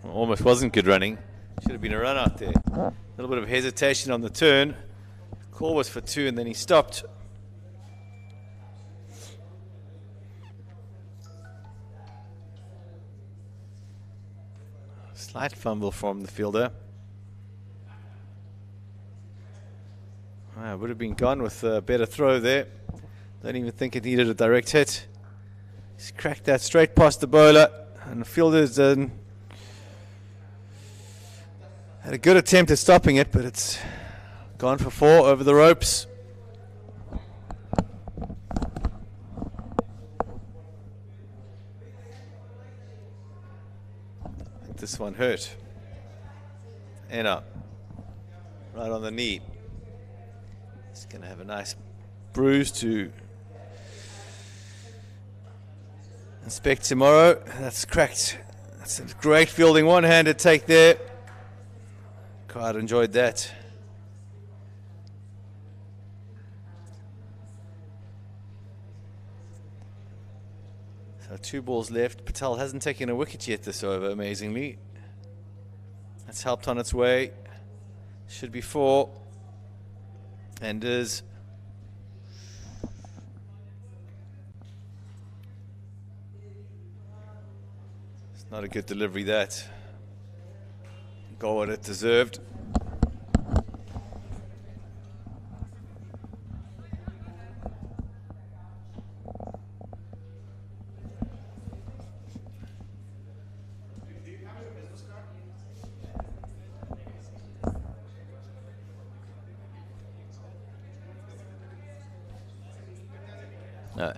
Well, almost wasn't good running. Should have been a run out there. A little bit of hesitation on the turn. Call was for 2 and then he stopped. Slight fumble from the fielder. Would have been gone with a better throw there. Don't even think it needed a direct hit. He's cracked that straight past the bowler, and the fielder's had a good attempt at stopping it, but it's gone for 4 over the ropes. I think this one hurt. And up. Right on the knee. He's going to have a nice bruise to inspect tomorrow. That's cracked. That's a great fielding, one-handed take there. Quite enjoyed that. So 2 balls left. Patel hasn't taken a wicket yet this over, amazingly. That's helped on its way. Should be 4. And is. It's not a good delivery, that. Got what it deserved.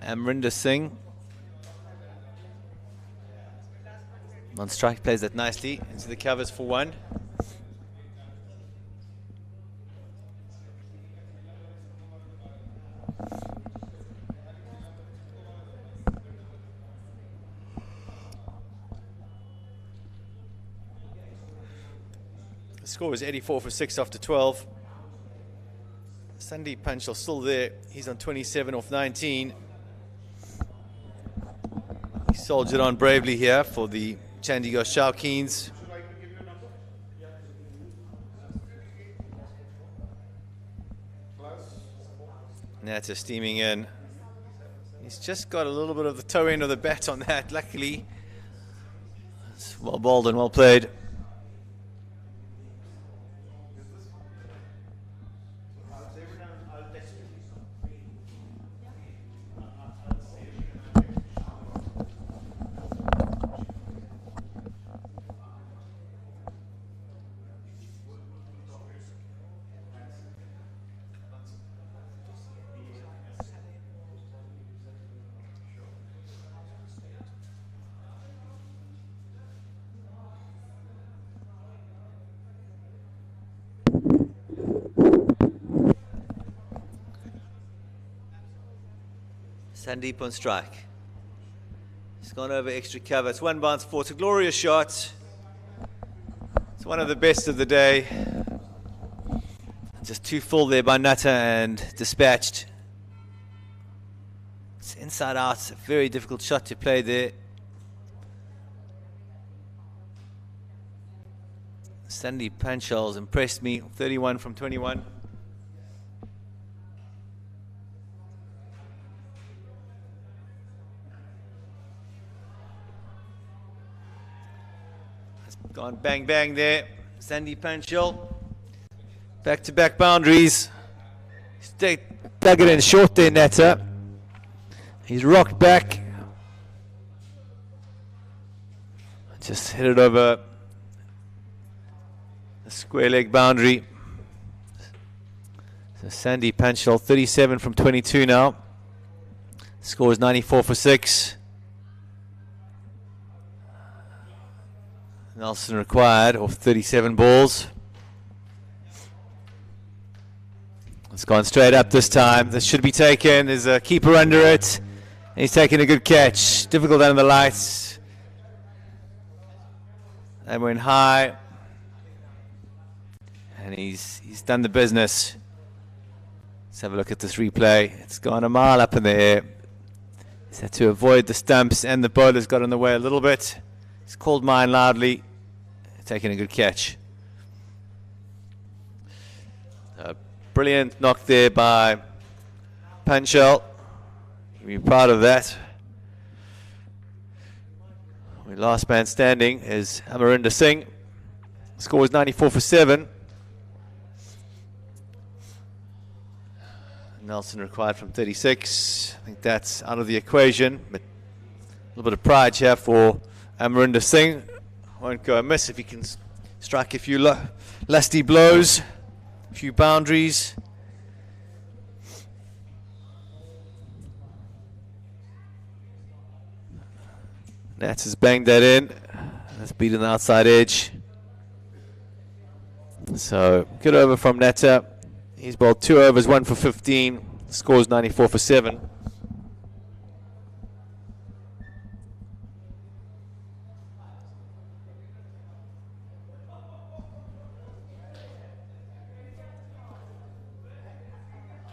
Amrinder Singh on strike, plays that nicely into the covers for 1. The score is 84 for 6 after 12. Sandeep Panchal still there. He's on 27 off 19. He soldiered on bravely here for the Chandigarh Shaukeens. Natter steaming in. He's just got a little bit of the toe end of the bat on that, luckily. It's well bowled and well played. Sandeep on strike. He's gone over extra cover. It's 1 bounce 4. It's a glorious shot. It's one of the best of the day. Just 2 full there by Nutter and dispatched. It's inside out. It's a very difficult shot to play there. Sandeep Panchal's impressed me. 31 from 21. Gone bang bang there. Sandeep Panchal. Back-to-back boundaries. He's dug it in short there, Natter. He's rocked back. Just hit it over a square leg boundary. So Sandeep Panchal, 37 from 22 now. Score is 94 for 6. Nelson required off 37 balls. It's gone straight up this time. This should be taken. There's a keeper under it. And he's taking a good catch. Difficult under the lights. They went high. And he's done the business. Let's have a look at this replay. It's gone a mile up in the air. He's had to avoid the stumps, and the bowler's got in the way a little bit. He's called mine loudly, taking a good catch. A brilliant knock there by Panchal. You'll be proud of that. The last man standing is Amarinder Singh. Score is 94 for 7. Nelson required from 36. I think that's out of the equation. But a little bit of pride here for Amarinder Singh. Won't go amiss if he can strike a few lusty blows, a few boundaries. Nats has banged that in. That's beaten the outside edge. So good over from Natta. He's bowled 2 overs, 1 for 15. Scores 94 for 7.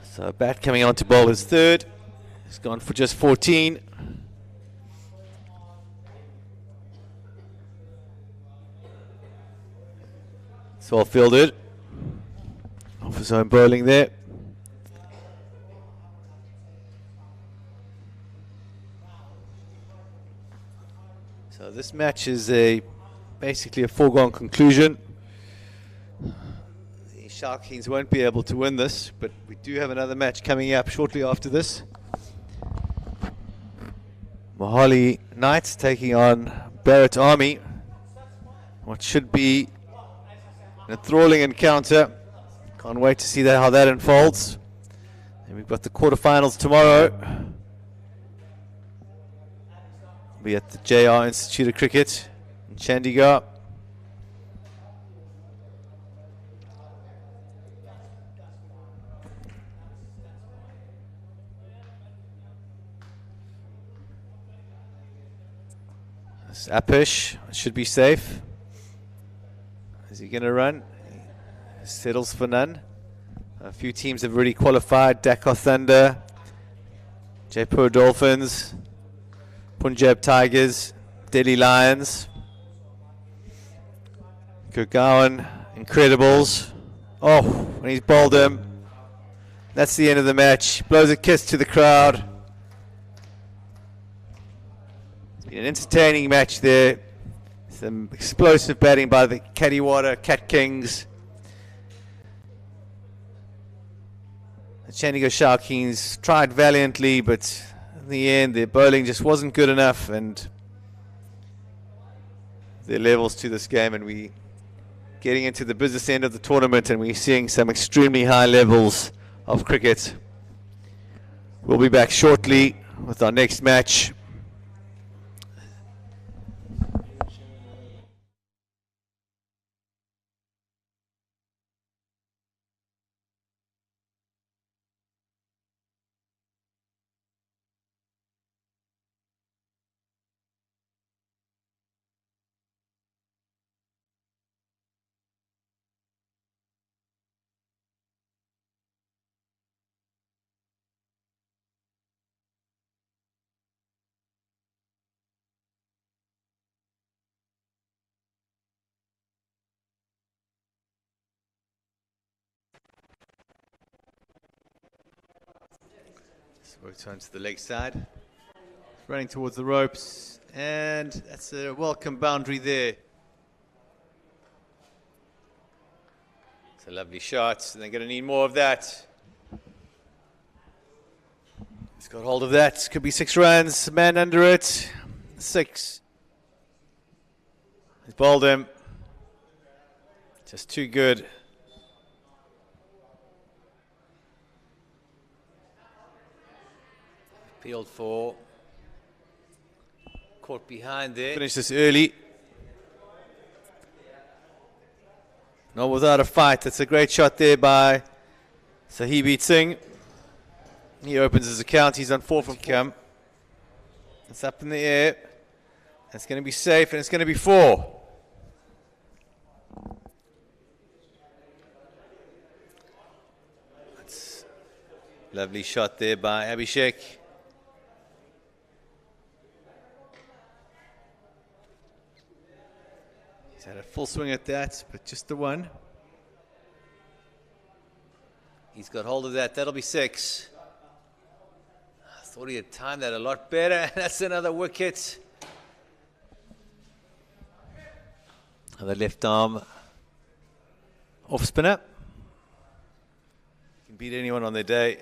So Bat coming on to bowl his third. He's gone for just 14. It's all fielded. Off his own bowling there. So this match is basically a foregone conclusion. The Shaukeens won't be able to win this, but we do have another match coming up shortly after this. Mohali Knights taking on Barrett Army. What should be an enthralling encounter. Can't wait to see how that unfolds. And we've got the quarterfinals tomorrow. We'll be at the JR Institute of Cricket in Chandigarh. This Apish should be safe. Is he going to run? He settles for none. A few teams have already qualified. Dhaka Thunder, Jaipur Dolphins, Punjab Tigers, Delhi Lions, Gurgaon Incredibles. Oh, when he's bowled him. That's the end of the match. Blows a kiss to the crowd. It's been an entertaining match there. Some explosive batting by the Kathiwada Cat Kings. The Chandigarh Shaukeens tried valiantly, but in the end their bowling just wasn't good enough, and their levels to this game, and we getting into the business end of the tournament, and we're seeing some extremely high levels of cricket. We'll be back shortly with our next match. We'll turn to the leg side. Running towards the ropes, and that's a welcome boundary there. It's a lovely shot, and they're going to need more of that. He's got hold of that. Could be 6 runs. Man under it. 6. He's bowled him. Just too good. Peeled for. Caught behind there. Finish this early. Not without a fight. That's a great shot there by Sahibi Singh. He opens his account. He's on 4 from Cam. It's up in the air. It's going to be safe, and it's going to be 4. That's lovely shot there by Abhishek. He's had a full swing at that, but just the one. He's got hold of that. That'll be 6. I thought he had timed that a lot better. That's another wicket. Another left arm off spinner. Can beat anyone on their day.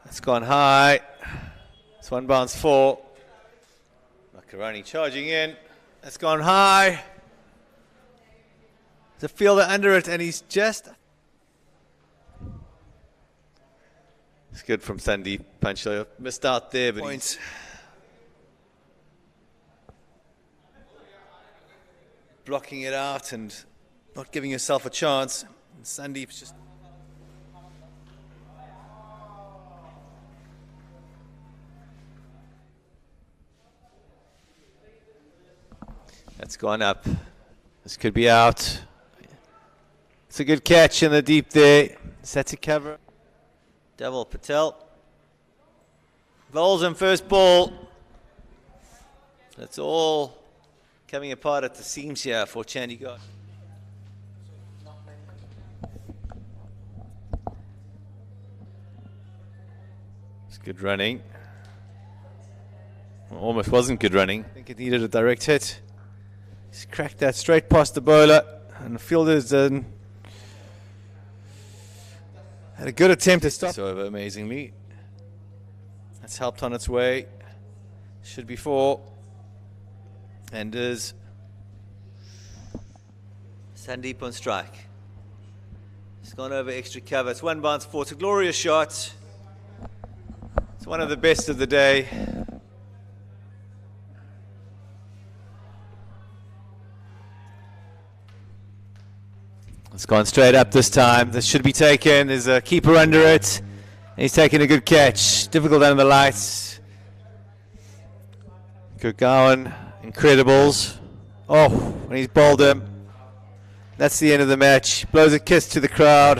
That's gone high. It's 1 bounce 4. Makarani charging in. That's gone high. There's a fielder under it, and he's just... It's good from Sandeep Panchal. Missed out there, but he's... blocking it out and not giving yourself a chance. And Sandeep's just... That's gone up. This could be out. It's a good catch in the deep there. Sets a cover. Dhaval Patel. Bowls in first ball. That's all coming apart at the seams here for Chandigarh. It's good running. Well, almost wasn't good running. I think it needed a direct hit. He's cracked that straight past the bowler, and the fielder's had a good attempt to stop. It's over amazingly. That's helped on its way. Should be 4. And is Sandeep on strike. It's gone over extra cover. It's 1 bounce 4. It's a glorious shot. It's one of the best of the day. It's gone straight up this time. This should be taken. There's a keeper under it. And he's taking a good catch. Difficult under the lights. Gurgaon, Incredibles. Oh, when he's bowled him. That's the end of the match. Blows a kiss to the crowd.